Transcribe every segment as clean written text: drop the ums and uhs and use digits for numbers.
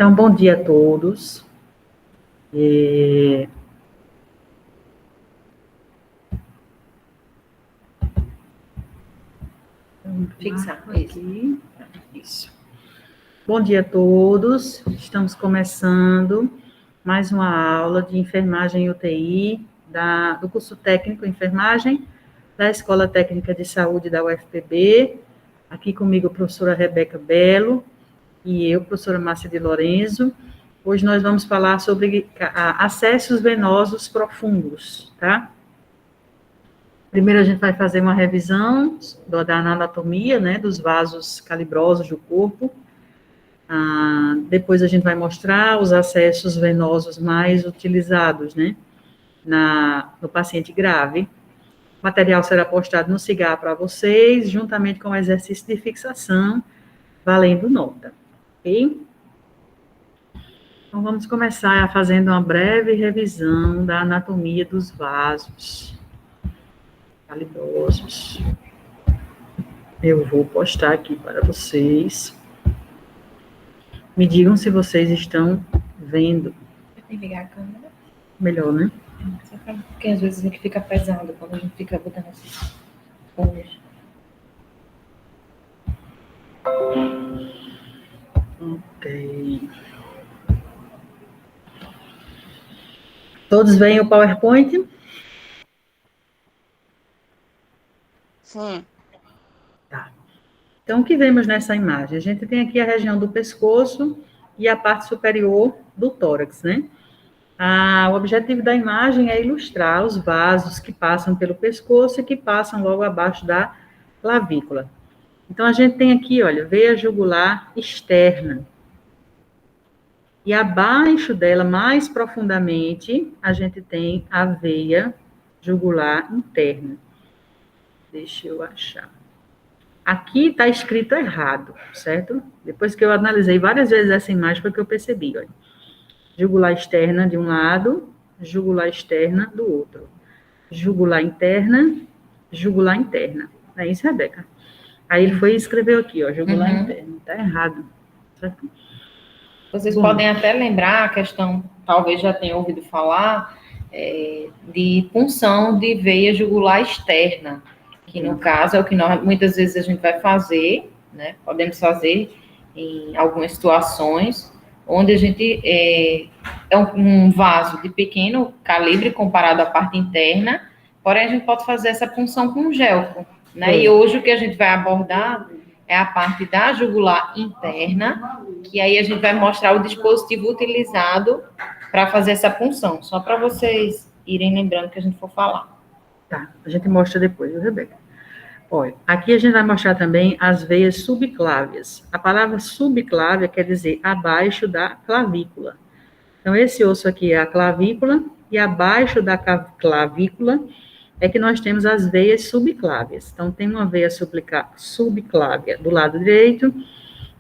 Então, bom dia a todos. Fixar aqui. Isso. Bom dia a todos. Estamos começando mais uma aula de enfermagem e UTI do curso técnico enfermagem da Escola Técnica de Saúde da UFPB. Aqui comigo a professora Rebeca Belo e eu, professora Márcia de Lorenzo. Hoje nós vamos falar sobre acessos venosos profundos, tá? Primeiro a gente vai fazer uma revisão da anatomia, né, dos vasos calibrosos do corpo. Depois a gente vai mostrar os acessos venosos mais utilizados, né, no paciente grave. O material será postado no CIGAR para vocês, juntamente com o exercício de fixação, valendo nota, ok? Então, vamos começar fazendo uma breve revisão da anatomia dos vasos calibrosos. Eu vou postar aqui para vocês. Me digam se vocês estão vendo. Tem que ligar a câmera. Melhor, né? Porque às vezes a gente fica pesado quando a gente fica botando esses folhas. Ok. Todos veem o PowerPoint? Sim. Tá. Então, o que vemos nessa imagem? A gente tem aqui a região do pescoço e a parte superior do tórax, né? O objetivo da imagem é ilustrar os vasos que passam pelo pescoço e que passam logo abaixo da clavícula. Então, a gente tem aqui, olha, veia jugular externa. E abaixo dela, mais profundamente, a gente tem a veia jugular interna. Deixa eu achar. Aqui está escrito errado, certo? Depois que eu analisei várias vezes essa imagem, foi que eu percebi, olha. Jugular externa de um lado, jugular externa do outro. Jugular interna. Não é isso, Rebeca? Aí ele foi e escreveu aqui, ó, jugular interna. Está errado, certo? Vocês podem até lembrar a questão, talvez já tenham ouvido falar, de punção de veia jugular externa, que no caso é o que muitas vezes a gente vai fazer, né? Podemos fazer em algumas situações, onde a gente é um vaso de pequeno calibre comparado à parte interna, porém a gente pode fazer essa punção com gel, né? E hoje o que a gente vai abordar é a parte da jugular interna, que aí a gente vai mostrar o dispositivo utilizado para fazer essa punção, só para vocês irem lembrando que a gente for falar. Tá, a gente mostra depois, viu, Rebeca? Olha, aqui a gente vai mostrar também as veias subclávias. A palavra subclávia quer dizer abaixo da clavícula. Então, esse osso aqui é a clavícula, e abaixo da clavícula é que nós temos as veias subclávias. Então, tem uma veia subclávia do lado direito,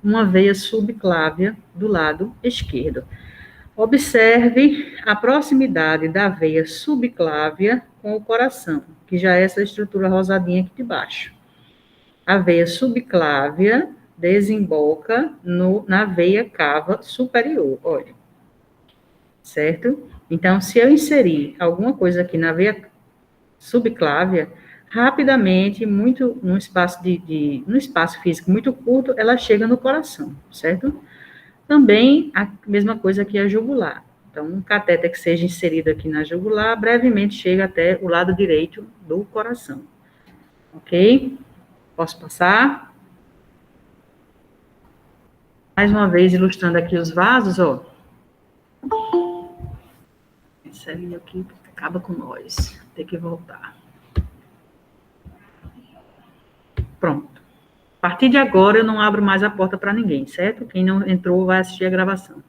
uma veia subclávia do lado esquerdo. Observe a proximidade da veia subclávia com o coração, que já é essa estrutura rosadinha aqui de baixo. A veia subclávia desemboca na veia cava superior, olha. Certo? Então, se eu inserir alguma coisa aqui na veia subclávia, rapidamente, num espaço físico muito curto, ela chega no coração, certo? Também a mesma coisa que a jugular. Então, um catéter que seja inserido aqui na jugular, brevemente chega até o lado direito do coração. Ok? Posso passar? Mais uma vez, ilustrando aqui os vasos, ó. Esse ali aqui acaba com nós. Tem que voltar. Pronto. A partir de agora, eu não abro mais a porta para ninguém, certo? Quem não entrou vai assistir a gravação.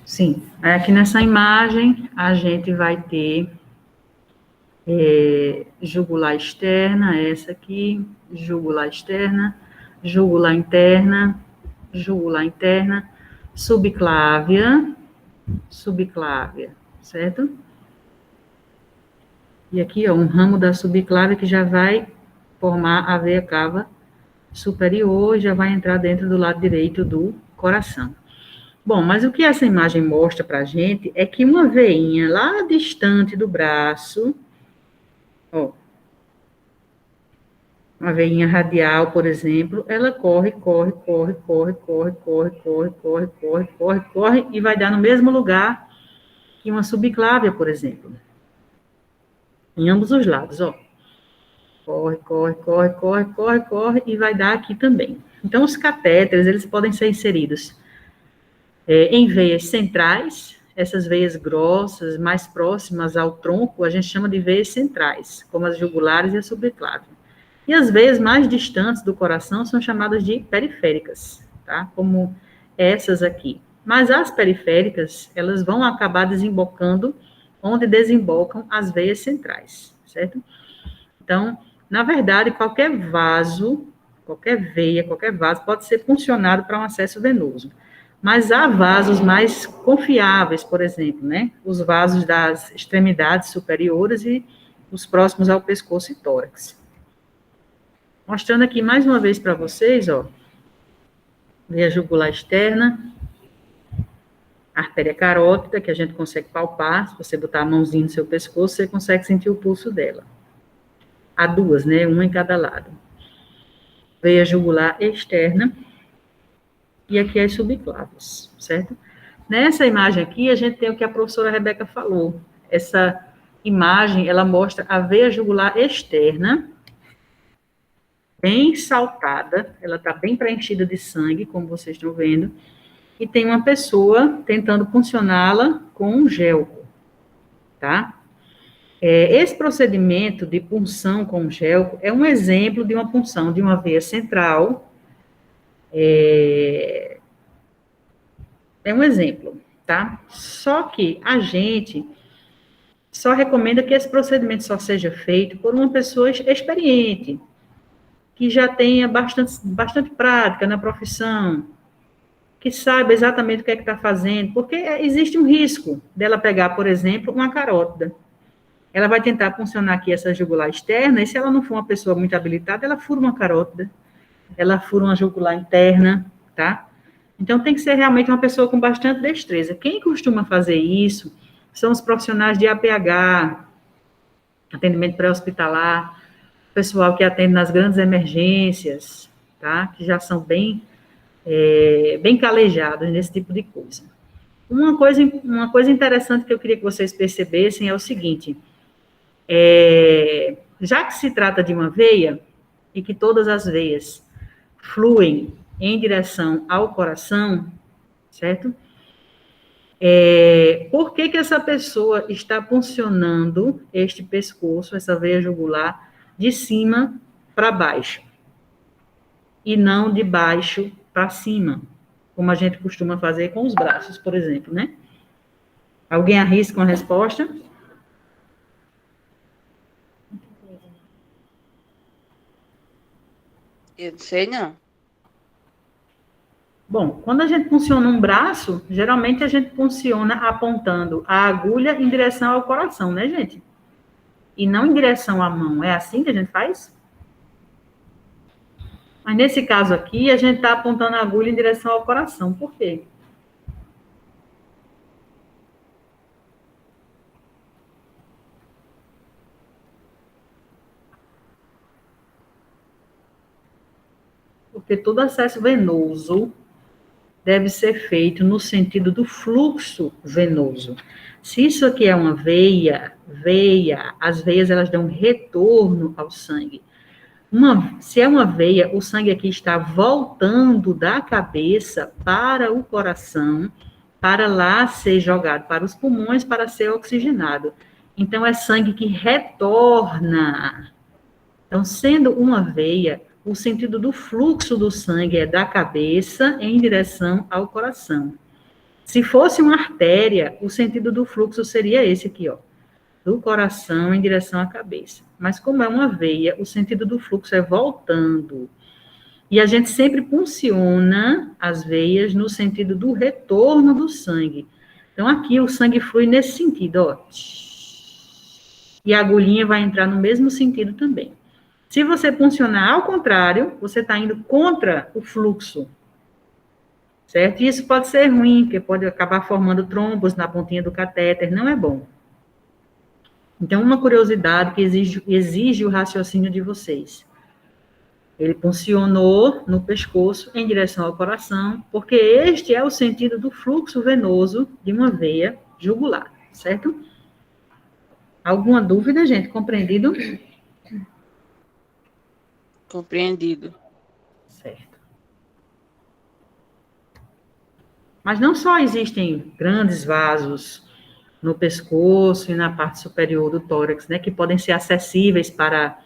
Sim, aqui nessa imagem, a gente vai ter jugular externa, essa aqui, jugular externa, jugular interna, subclávia, certo? E aqui, ó, um ramo da subclávia que já vai formar a veia cava superior, já vai entrar dentro do lado direito do coração. Bom, mas o que essa imagem mostra para a gente é que uma veinha lá distante do braço, ó, uma veinha radial, por exemplo, ela corre e vai dar no mesmo lugar que uma subclávia, por exemplo. Em ambos os lados, ó. Corre e vai dar aqui também. Então, os catéteres, eles podem ser inseridos em veias centrais, essas veias grossas, mais próximas ao tronco, a gente chama de veias centrais, como as jugulares e a subclávia. E as veias mais distantes do coração são chamadas de periféricas, tá? Como essas aqui. Mas as periféricas, elas vão acabar desembocando onde desembocam as veias centrais, certo? Então, na verdade, qualquer vaso, qualquer veia, qualquer vaso pode ser funcionado para um acesso venoso. Mas há vasos mais confiáveis, por exemplo, né? Os vasos das extremidades superiores e os próximos ao pescoço e tórax. Mostrando aqui mais uma vez para vocês, ó, veia jugular externa, artéria carótida, que a gente consegue palpar, se você botar a mãozinha no seu pescoço, você consegue sentir o pulso dela. Há duas, né, uma em cada lado. Veia jugular externa, e aqui as subclávias, certo? Nessa imagem aqui, a gente tem o que a professora Rebeca falou. Essa imagem, ela mostra a veia jugular externa, bem saltada, ela está bem preenchida de sangue, como vocês estão vendo, e tem uma pessoa tentando puncioná-la com um gelco, tá? Esse procedimento de punção com gelco é um exemplo de uma punção de uma veia central, é um exemplo, tá? Só que a gente só recomenda que esse procedimento só seja feito por uma pessoa experiente, que já tenha bastante prática na profissão, que saiba exatamente o que é que está fazendo, porque existe um risco dela pegar, por exemplo, uma carótida. Ela vai tentar funcionar aqui essa jugular externa, e se ela não for uma pessoa muito habilitada, ela fura uma carótida, ela fura uma jugular interna, tá? Então, tem que ser realmente uma pessoa com bastante destreza. Quem costuma fazer isso são os profissionais de APH, atendimento pré-hospitalar, pessoal que atende nas grandes emergências, tá? Que já são bem calejados nesse tipo de coisa. Uma coisa interessante que eu queria que vocês percebessem é o seguinte, já que se trata de uma veia, e que todas as veias fluem em direção ao coração, certo? Por que essa pessoa está puncionando este pescoço, essa veia jugular, de cima para baixo, e não de baixo para cima, como a gente costuma fazer com os braços, por exemplo, né? Alguém arrisca uma resposta? Eu não sei, não. Bom, quando a gente funciona um braço, geralmente a gente funciona apontando a agulha em direção ao coração, né, gente? E não em direção à mão. É assim que a gente faz? Mas nesse caso aqui, a gente está apontando a agulha em direção ao coração. Por quê? Porque todo acesso venoso deve ser feito no sentido do fluxo venoso. Se isso aqui é uma veia, as veias elas dão retorno ao sangue. Se é uma veia, o sangue aqui está voltando da cabeça para o coração, para lá ser jogado para os pulmões, para ser oxigenado. Então, é sangue que retorna. Então, sendo uma veia, o sentido do fluxo do sangue é da cabeça em direção ao coração. Se fosse uma artéria, o sentido do fluxo seria esse aqui, ó, do coração em direção à cabeça. Mas como é uma veia, o sentido do fluxo é voltando. E a gente sempre punciona as veias no sentido do retorno do sangue. Então, aqui o sangue flui nesse sentido, ó. E a agulhinha vai entrar no mesmo sentido também. Se você puncionar ao contrário, você está indo contra o fluxo, certo? E isso pode ser ruim, porque pode acabar formando trombos na pontinha do catéter, não é bom. Então, uma curiosidade que exige o raciocínio de vocês. Ele puncionou no pescoço em direção ao coração, porque este é o sentido do fluxo venoso de uma veia jugular, certo? Alguma dúvida, gente? Compreendido? Compreendido. Certo. Mas não só existem grandes vasos no pescoço e na parte superior do tórax, né, que podem ser acessíveis para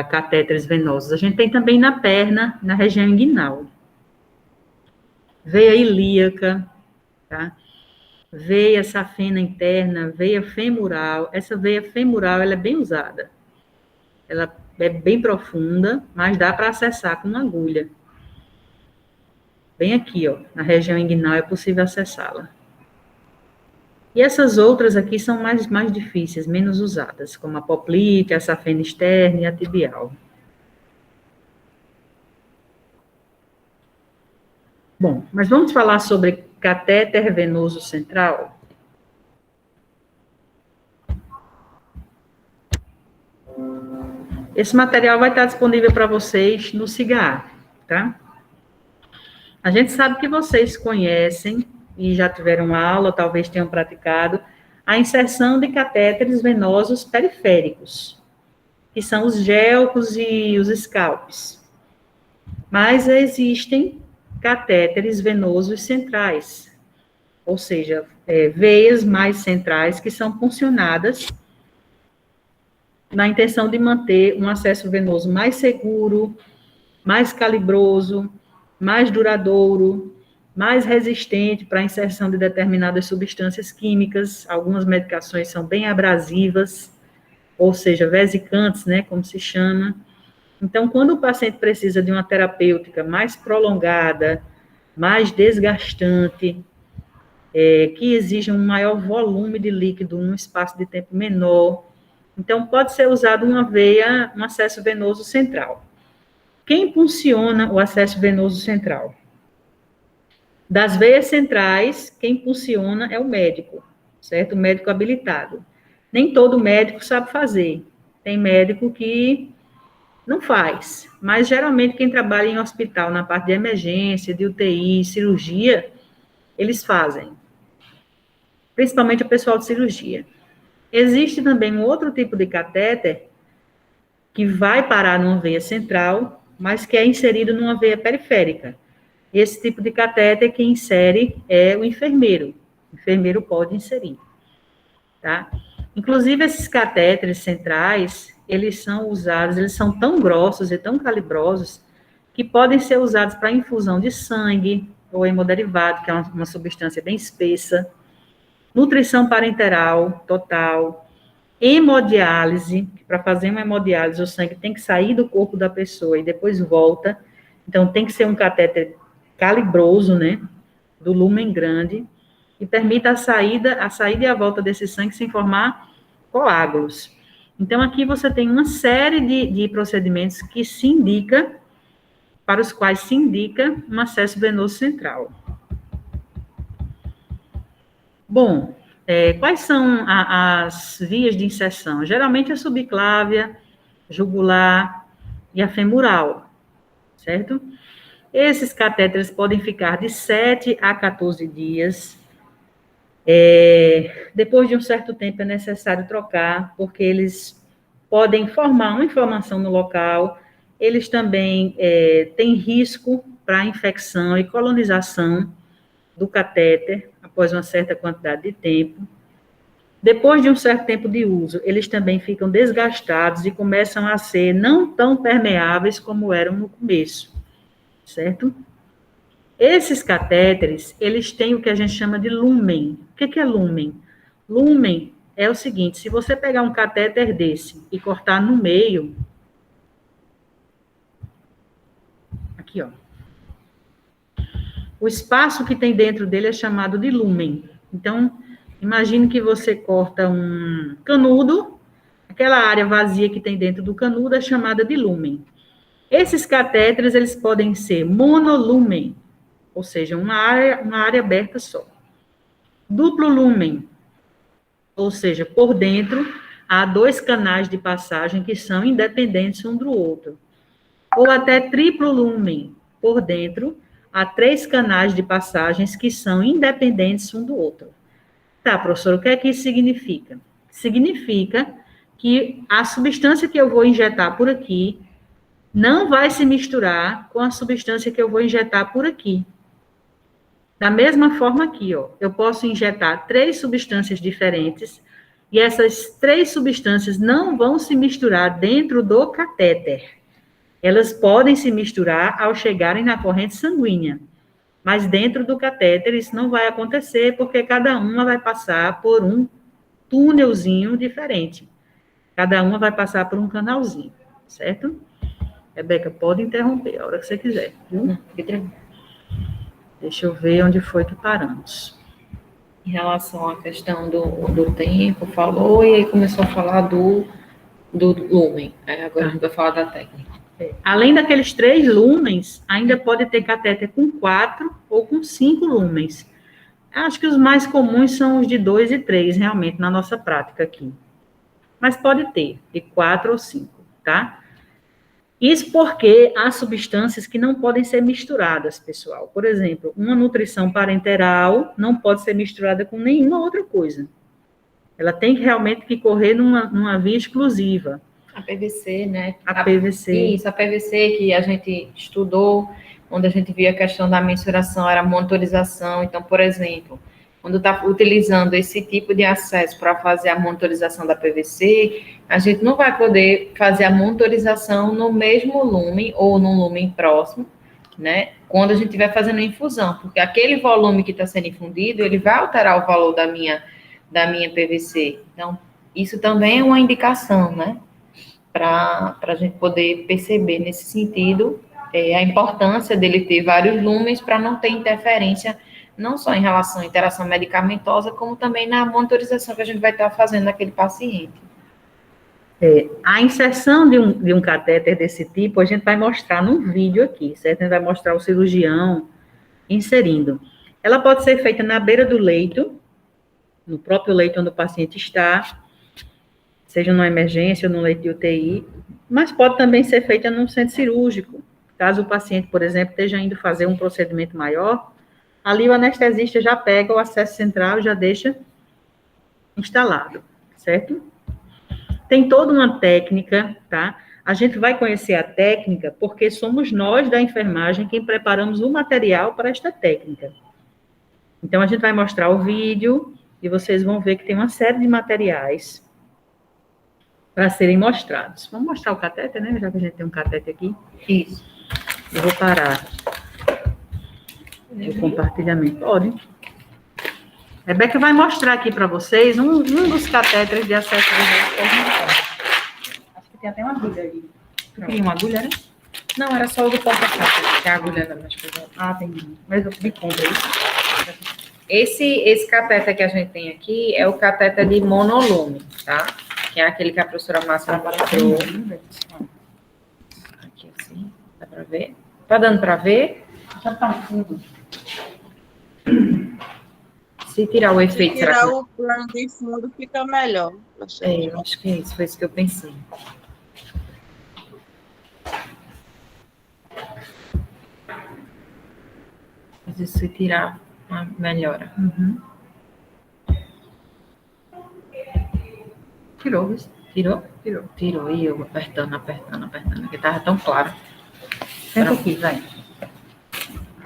catéteres venosos. A gente tem também na perna, na região inguinal. Veia ilíaca, tá? Veia safena interna, veia femoral. Essa veia femoral, ela é bem usada. Ela é bem profunda, mas dá para acessar com uma agulha. Bem aqui, ó, na região inguinal é possível acessá-la. E essas outras aqui são mais difíceis, menos usadas, como a poplite, a safena externa e a tibial. Bom, mas vamos falar sobre catéter venoso central? Esse material vai estar disponível para vocês no CIGAR, tá? A gente sabe que vocês conhecem e já tiveram aula, talvez tenham praticado, a inserção de catéteres venosos periféricos, que são os gelcos e os scalps. Mas existem catéteres venosos centrais, ou seja, veias mais centrais que são puncionadas na intenção de manter um acesso venoso mais seguro, mais calibroso, mais duradouro, mais resistente para a inserção de determinadas substâncias químicas. Algumas medicações são bem abrasivas, ou seja, vesicantes, né, como se chama. Então, quando o paciente precisa de uma terapêutica mais prolongada, mais desgastante, que exija um maior volume de líquido num espaço de tempo menor, então pode ser usado um acesso venoso central. Quem impulsiona o acesso venoso central? Das veias centrais, quem impulsiona é o médico, certo? O médico habilitado. Nem todo médico sabe fazer. Tem médico que não faz, mas geralmente quem trabalha em hospital, na parte de emergência, de UTI, cirurgia, eles fazem. Principalmente o pessoal de cirurgia. Existe também um outro tipo de catéter que vai parar numa veia central, mas que é inserido numa veia periférica. Esse tipo de catéter que insere é o enfermeiro. O enfermeiro pode inserir, tá? Inclusive, esses catéteres centrais, eles são tão grossos e tão calibrosos que podem ser usados para infusão de sangue ou hemoderivato, que é uma substância bem espessa, nutrição parenteral total, hemodiálise. Para fazer uma hemodiálise, o sangue tem que sair do corpo da pessoa e depois volta. Então, tem que ser um catéter calibroso, né, do lúmen grande, e permita a saída e a volta desse sangue sem formar coágulos. Então, aqui você tem uma série de procedimentos que se indica, para os quais se indica um acesso venoso central. Bom, quais são as vias de inserção? Geralmente a subclávia, jugular e a femoral, certo? Esses catéteres podem ficar de 7 a 14 dias. Depois de um certo tempo é necessário trocar, porque eles podem formar uma inflamação no local. Eles também têm risco para infecção e colonização do catéter após uma certa quantidade de tempo. Depois de um certo tempo de uso, eles também ficam desgastados e começam a ser não tão permeáveis como eram no começo, certo? Esses catéteres, eles têm o que a gente chama de lúmen. O que é lúmen? Lúmen é o seguinte: se você pegar um catéter desse e cortar no meio, aqui, ó, o espaço que tem dentro dele é chamado de lúmen. Então, imagine que você corta um canudo, Aquela área vazia que tem dentro do canudo é chamada de lúmen. Esses catéteres, eles podem ser monolúmen, ou seja, uma área aberta só. Duplo lúmen, ou seja, por dentro há 2 canais de passagem que são independentes um do outro. Ou até triplo lúmen, por dentro há 3 canais de passagens que são independentes um do outro. Tá, professor, o que é que isso significa? Significa que a substância que eu vou injetar por aqui não vai se misturar com a substância que eu vou injetar por aqui. Da mesma forma aqui, ó, eu posso injetar 3 substâncias diferentes e essas 3 substâncias não vão se misturar dentro do catéter. Elas podem se misturar ao chegarem na corrente sanguínea, mas dentro do catéter isso não vai acontecer porque cada uma vai passar por um túnelzinho diferente. Cada uma vai passar por um canalzinho, certo? Rebeca, pode interromper a hora que você quiser, viu? Deixa eu ver onde foi que paramos. Em relação à questão do tempo, falou, e aí começou a falar do lúmen. Aí agora a gente vai falar da técnica. Além daqueles 3 lúmens, ainda pode ter catéter com 4 ou com 5 lúmens. Acho que os mais comuns são os de 2 e 3, realmente, na nossa prática aqui. Mas pode ter de 4 ou 5, tá? Isso porque há substâncias que não podem ser misturadas, pessoal. Por exemplo, uma nutrição parenteral não pode ser misturada com nenhuma outra coisa. Ela tem realmente que correr numa via exclusiva. A PVC, né? A PVC. Isso, a PVC que a gente estudou, onde a gente via a questão da mensuração, era a monitorização. Então, por exemplo, quando está utilizando esse tipo de acesso para fazer a monitorização da PVC, a gente não vai poder fazer a monitorização no mesmo lumen ou num lumen próximo, né? Quando a gente estiver fazendo infusão, porque aquele volume que está sendo infundido, ele vai alterar o valor da minha PVC. Então, isso também é uma indicação, né? Para a gente poder perceber nesse sentido a importância dele ter vários lumens para não ter interferência, não só em relação à interação medicamentosa, como também na monitorização que a gente vai estar fazendo naquele paciente. A inserção de um catéter desse tipo, a gente vai mostrar num vídeo aqui, certo? A gente vai mostrar o cirurgião inserindo. Ela pode ser feita na beira do leito, no próprio leito onde o paciente está, seja numa emergência ou no leito de UTI, mas pode também ser feita num centro cirúrgico. Caso o paciente, por exemplo, esteja indo fazer um procedimento maior, ali o anestesista já pega o acesso central e já deixa instalado, certo? Tem toda uma técnica, tá? A gente vai conhecer a técnica porque somos nós da enfermagem quem preparamos o material para esta técnica. Então, a gente vai mostrar o vídeo e vocês vão ver que tem uma série de materiais para serem mostrados. Vamos mostrar o catéter, né? Já que a gente tem um catéter aqui. Isso. Eu vou parar o compartilhamento. Pode. Rebeca vai mostrar aqui para vocês um dos catéteres de acesso ao. Acho que tem até uma agulha ali. Tu queria uma agulha, né? Não, era só o do porta-fato, que a agulha não mais pesada. Ah, tem. Mas eu me compra isso. Esse catéter que a gente tem aqui é o catéter de monolume, tá? Que é aquele que a professora Márcia mostrou. Aqui assim, dá pra ver? Tá dando pra ver? Já tá fundo. Se tirar o efeito... Se tirar o plano de fundo, fica melhor. Eu acho que é isso, foi isso que eu pensei. Às vezes se tirar, melhora. Uhum. Tirou isso. Tirou? Tirou. Tirou. E eu apertando, porque tava tão claro. Senta aqui, vai.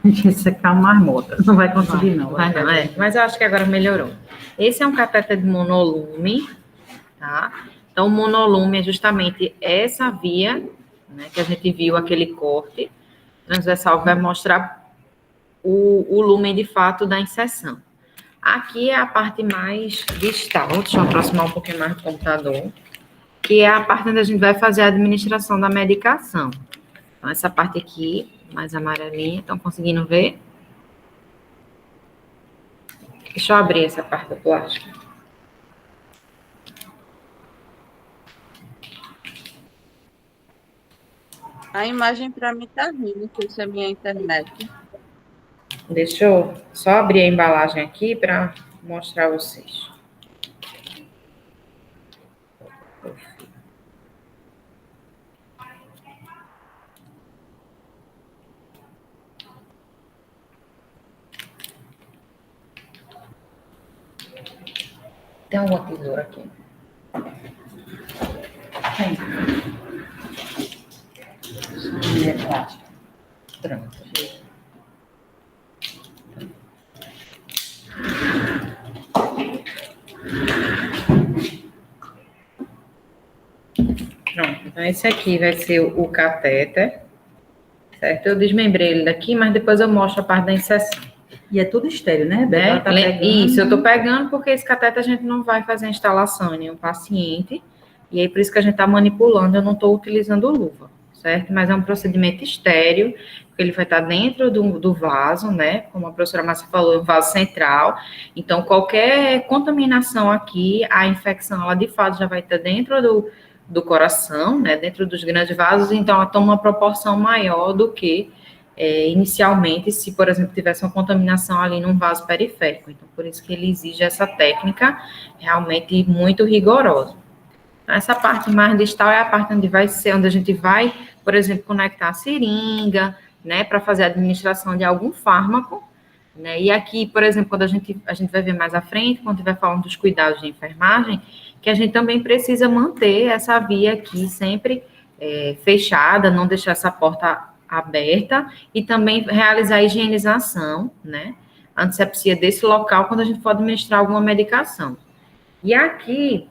Isso aqui é uma marmota. Não vai conseguir, não. Vai não, é. Mas eu acho que agora melhorou. Esse é um catéter de monolume, tá? Então, o monolume é justamente essa via, né, que a gente viu aquele corte transversal que vai mostrar o lumen de fato da inserção. Aqui é a parte mais distal, deixa eu aproximar um pouquinho mais do computador, que é a parte onde a gente vai fazer a administração da medicação. Então, essa parte aqui, mais amarelinha, estão conseguindo ver? Deixa eu abrir essa parte do plástico. A imagem para mim tá ruim, não sei se é minha internet. Deixa eu só abrir a embalagem aqui para mostrar a vocês. Tem alguma tesoura aqui? Tem. É plástica. Pronto. Pronto, então esse aqui vai ser o catéter, certo? Eu desmembrei ele daqui, mas depois eu mostro a parte da inserção. E é tudo estéreo, né? Né? Ela tá pegando. Isso, eu tô pegando porque esse cateter a gente não vai fazer a instalação em nenhum paciente, e aí por isso que a gente tá manipulando, eu não tô utilizando luva, certo? Mas é um procedimento estéreo, porque ele vai estar dentro do vaso, né? Como a professora Márcia falou, é um vaso central, então qualquer contaminação aqui, a infecção, ela de fato já vai estar dentro do coração, né? Dentro dos grandes vasos, então ela toma uma proporção maior do que inicialmente, se, por exemplo, tivesse uma contaminação ali num vaso periférico. Então, por isso que ele exige essa técnica realmente muito rigorosa. Então, essa parte mais distal é a parte onde vai ser, onde a gente vai, por exemplo, conectar a seringa, né, para fazer a administração de algum fármaco, né, e aqui, por exemplo, quando a gente vai ver mais à frente, quando estiver falando dos cuidados de enfermagem, que a gente também precisa manter essa via aqui sempre fechada, não deixar essa porta aberta e também realizar a higienização, né, a antisepsia desse local quando a gente for administrar alguma medicação. E aqui,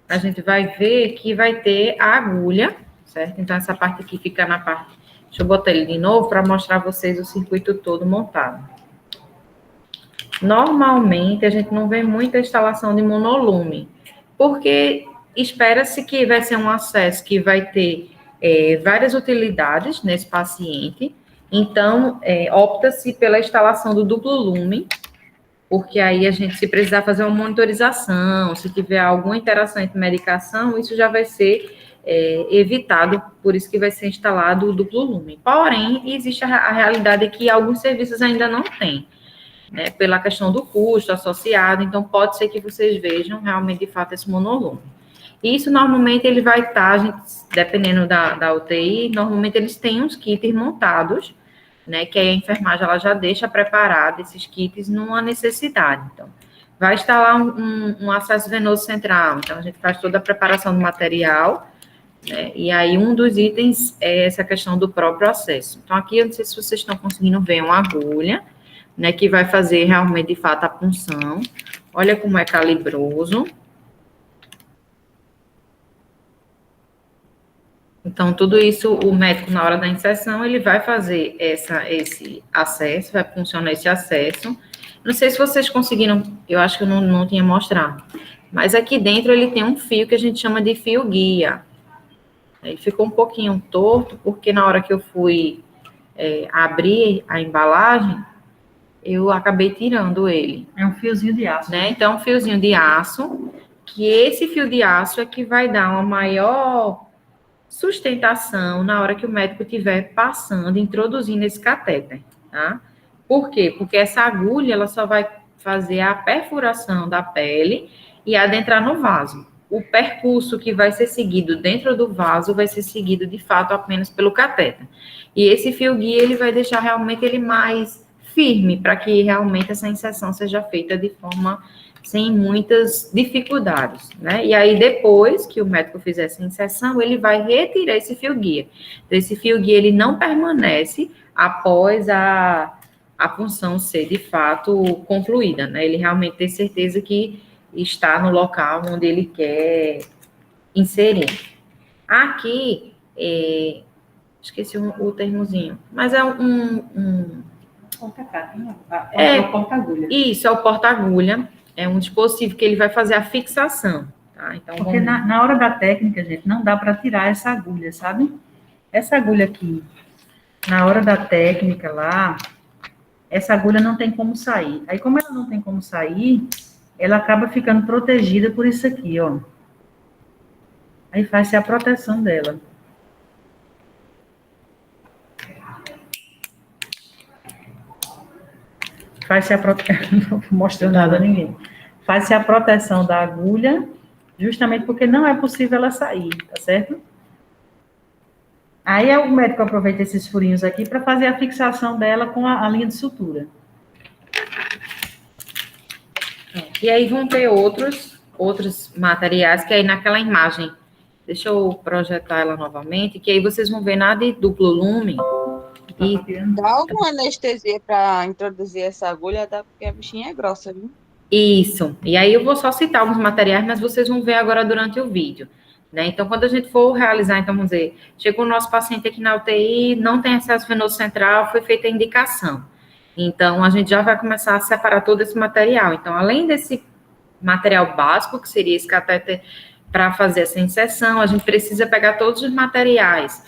a gente vai ver que vai ter a agulha, certo? Então, essa parte aqui fica na parte... Deixa eu botar ele de novo para mostrar a vocês o circuito todo montado. Normalmente, a gente não vê muita instalação de monolume, porque espera-se que vai ser um acesso que vai ter várias utilidades nesse paciente, então, opta-se pela instalação do duplo lume, porque aí a gente, se precisar fazer uma monitorização, se tiver alguma interação entre medicação, isso já vai ser evitado, por isso que vai ser instalado o duplo lume. Porém, existe a realidade que alguns serviços ainda não têm, né, pela questão do custo associado, então pode ser que vocês vejam realmente, de fato, esse monolume. Isso, normalmente, ele vai estar, dependendo da UTI, normalmente eles têm uns kits montados, né, que a enfermagem ela já deixa preparado esses kits numa necessidade. Então, vai instalar um acesso venoso central, então a gente faz toda a preparação do material, né, e aí um dos itens é essa questão do próprio acesso. Então, aqui, eu não sei se vocês estão conseguindo ver uma agulha, né, que vai fazer realmente, de fato, a punção. Olha como é calibroso. Então, tudo isso, o médico, na hora da inserção, ele vai fazer esse acesso, vai funcionar esse acesso. Não sei se vocês conseguiram, eu acho que eu não tinha mostrado, mas aqui dentro ele tem um fio que a gente chama de fio guia. Ele ficou um pouquinho torto, porque na hora que eu fui abrir a embalagem, eu acabei tirando ele. É um fiozinho de aço. Né? Então, um fiozinho de aço, que esse fio de aço é que vai dar uma maior sustentação na hora que o médico estiver passando, introduzindo esse catéter, tá? Por quê? Porque essa agulha, ela só vai fazer a perfuração da pele e adentrar no vaso. O percurso que vai ser seguido dentro do vaso vai ser seguido, de fato, apenas pelo catéter. E esse fio guia, ele vai deixar realmente ele mais firme, para que realmente essa inserção seja feita de forma sem muitas dificuldades, né? E aí, depois que o médico fizer essa inserção, ele vai retirar esse fio guia. Então, esse fio guia, ele não permanece após a punção ser, de fato, concluída, né? Ele realmente tem certeza que está no local onde ele quer inserir. Aqui, esqueci o termozinho, mas é É o porta-agulha. Isso, é o porta-agulha. É um dispositivo que ele vai fazer a fixação, tá? Então, porque na hora da técnica, gente, não dá para tirar essa agulha, sabe? Essa agulha aqui, na hora da técnica lá, essa agulha não tem como sair. Aí, como ela não tem como sair, ela acaba ficando protegida por isso aqui, ó. Aí faz-se a proteção dela. faz-se a proteção, não vou mostrar nada a ninguém, faz-se a proteção da agulha, justamente porque não é possível ela sair, tá certo? Aí o médico aproveita esses furinhos aqui para fazer a fixação dela com a linha de sutura. E aí vão ter outros materiais, que aí naquela imagem, deixa eu projetar ela novamente, que aí vocês vão ver nada de duplo lume. E Dá alguma anestesia para introduzir essa agulha, dá, porque a bichinha é grossa, viu? isso. E aí eu vou só citar alguns materiais, mas vocês vão ver agora durante o vídeo. Né? Então, quando a gente for realizar, então, vamos dizer, chegou o nosso paciente aqui na UTI, não tem acesso venoso central, foi feita a indicação. Então, a gente já vai começar a separar todo esse material. Então, além desse material básico, que seria esse catéter para fazer essa inserção, a gente precisa pegar todos os materiais,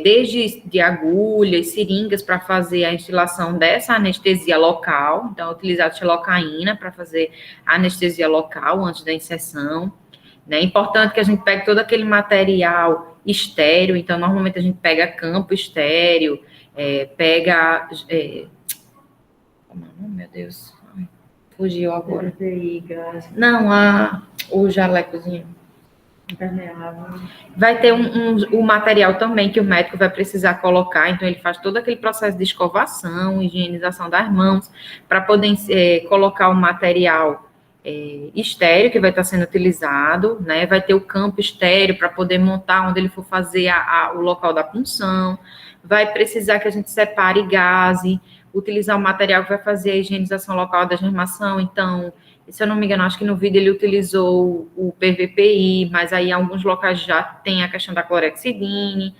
desde de agulhas, seringas para fazer a instilação dessa anestesia local, então, utilizar a xilocaína para fazer a anestesia local antes da inserção. É importante que a gente pegue todo aquele material estéreo, então, normalmente a gente pega campo estéreo, pega... meu Deus, fugiu agora. Não, o jalecozinho. Impermeável. Vai ter um material também que o médico vai precisar colocar, então ele faz todo aquele processo de escovação, higienização das mãos, para poder colocar o material estéreo que vai estar sendo utilizado, né? Vai ter o campo estéreo para poder montar onde ele for fazer o local da punção, vai precisar que a gente separe gaze, utilizar o material que vai fazer a higienização local da germação, então, se eu não me engano, acho que no vídeo ele utilizou o PVPI, mas aí em alguns locais já tem a questão da clorexidine,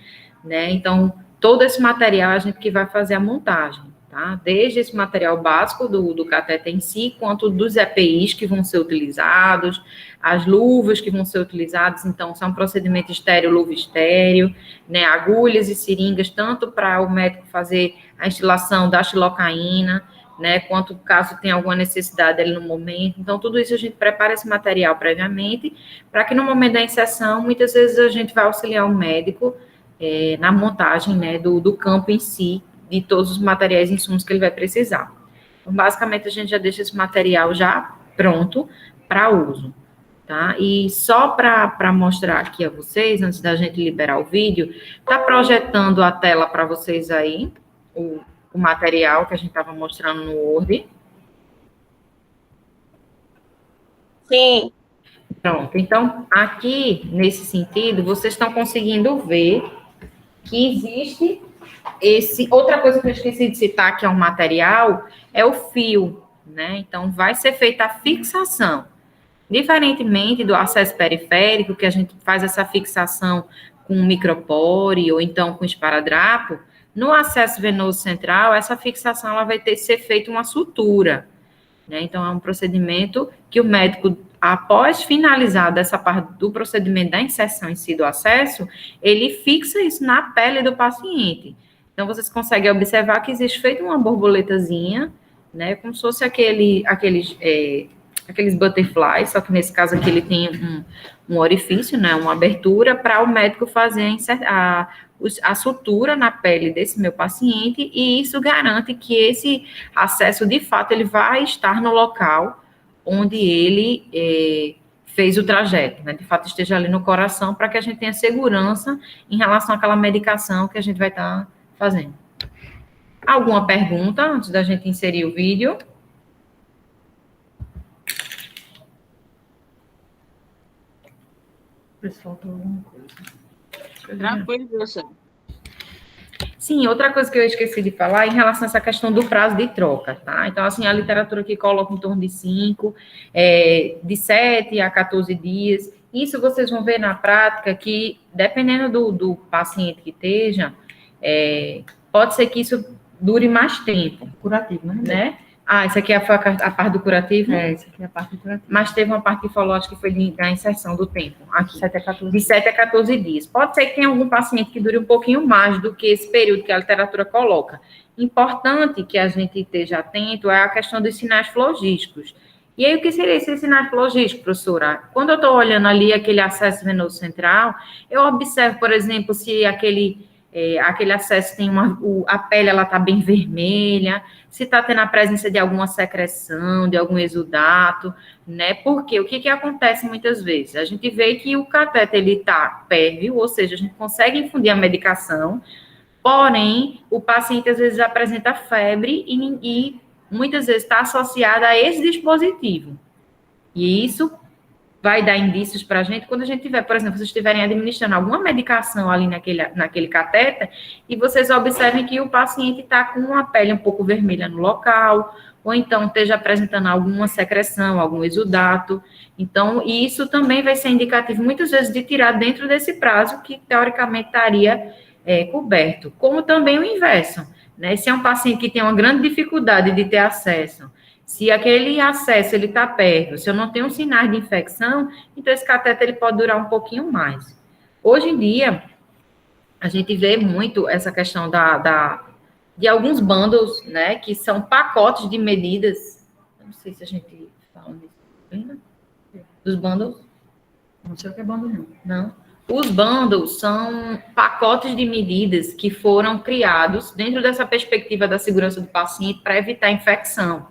né? Então, todo esse material a gente que vai fazer a montagem, tá? Desde esse material básico do cateter em si, quanto dos EPIs que vão ser utilizados, as luvas que vão ser utilizadas, então, são procedimento estéreo, luva estéreo, né? Agulhas e seringas, tanto para o médico fazer a instilação da xilocaína, né, quanto caso tenha alguma necessidade ali no momento. Então, tudo isso a gente prepara esse material previamente, para que no momento da inserção, muitas vezes a gente vai auxiliar o médico na montagem, né, do campo em si, de todos os materiais e insumos que ele vai precisar. Então, basicamente, a gente já deixa esse material já pronto para uso, tá? E só para mostrar aqui a vocês, antes da gente liberar o vídeo, tá projetando a tela para vocês aí, o material que a gente estava mostrando no Word. Sim. Pronto, então, aqui, nesse sentido, vocês estão conseguindo ver que existe outra coisa que eu esqueci de citar, que é um material, é o fio, né? Então, vai ser feita a fixação. Diferentemente do acesso periférico, que a gente faz essa fixação com micropore ou então com esparadrapo, no acesso venoso central, essa fixação ela vai ser feita uma sutura, né? Então, é um procedimento que o médico, após finalizar dessa parte do procedimento da inserção em si do acesso, ele fixa isso na pele do paciente. Então, vocês conseguem observar que existe feita uma borboletazinha, né? Como se fosse aqueles butterflies, só que nesse caso aqui ele tem um orifício, né? Uma abertura para o médico fazer a sutura na pele desse meu paciente, e isso garante que esse acesso, de fato, ele vai estar no local onde ele fez o trajeto, né? De fato, esteja ali no coração, para que a gente tenha segurança em relação àquela medicação que a gente vai estar fazendo. Alguma pergunta antes da gente inserir o vídeo? Pessoal, tem alguma coisa. Tranquilo, professor. Sim, outra coisa que eu esqueci de falar em relação a essa questão do prazo de troca, tá? Então, assim, a literatura aqui coloca em torno de 5, de 7 a 14 dias. Isso vocês vão ver na prática que, dependendo do paciente que esteja, pode ser que isso dure mais tempo. Curativo, né? Isso aqui foi a parte do curativo? Isso aqui é a parte do curativo. Mas teve uma parte que falou, acho que foi da inserção do tempo, aqui. 7 a 14 De 7 a 14 dias. Pode ser que tenha algum paciente que dure um pouquinho mais do que esse período que a literatura coloca. Importante que a gente esteja atento é a questão dos sinais flogísticos. E aí, o que seria esse sinais flogístico, professora? Quando eu estou olhando ali aquele acesso venoso central, eu observo, por exemplo, se aquele aquele acesso tem a pele ela está bem vermelha, se está tendo a presença de alguma secreção, de algum exudato, né? Porque o que acontece muitas vezes? A gente vê que o cateter ele está pérvio, ou seja, a gente consegue infundir a medicação, porém, o paciente às vezes apresenta febre e muitas vezes está associada a esse dispositivo. E isso vai dar indícios para a gente quando a gente tiver, por exemplo, vocês estiverem administrando alguma medicação ali naquele catéter e vocês observem que o paciente está com a pele um pouco vermelha no local, ou então esteja apresentando alguma secreção, algum exudato. Então, isso também vai ser indicativo, muitas vezes, de tirar dentro desse prazo que, teoricamente, estaria coberto. Como também o inverso, né? Se é um paciente que tem uma grande dificuldade de ter acesso, se aquele acesso ele está perto, se eu não tenho sinais de infecção, então esse cateter ele pode durar um pouquinho mais. Hoje em dia, a gente vê muito essa questão de alguns bundles, né, que são pacotes de medidas. Eu não sei se a gente fala disso. Dos bundles? Não sei o que é bundle, não. Os bundles são pacotes de medidas que foram criados dentro dessa perspectiva da segurança do paciente para evitar infecção.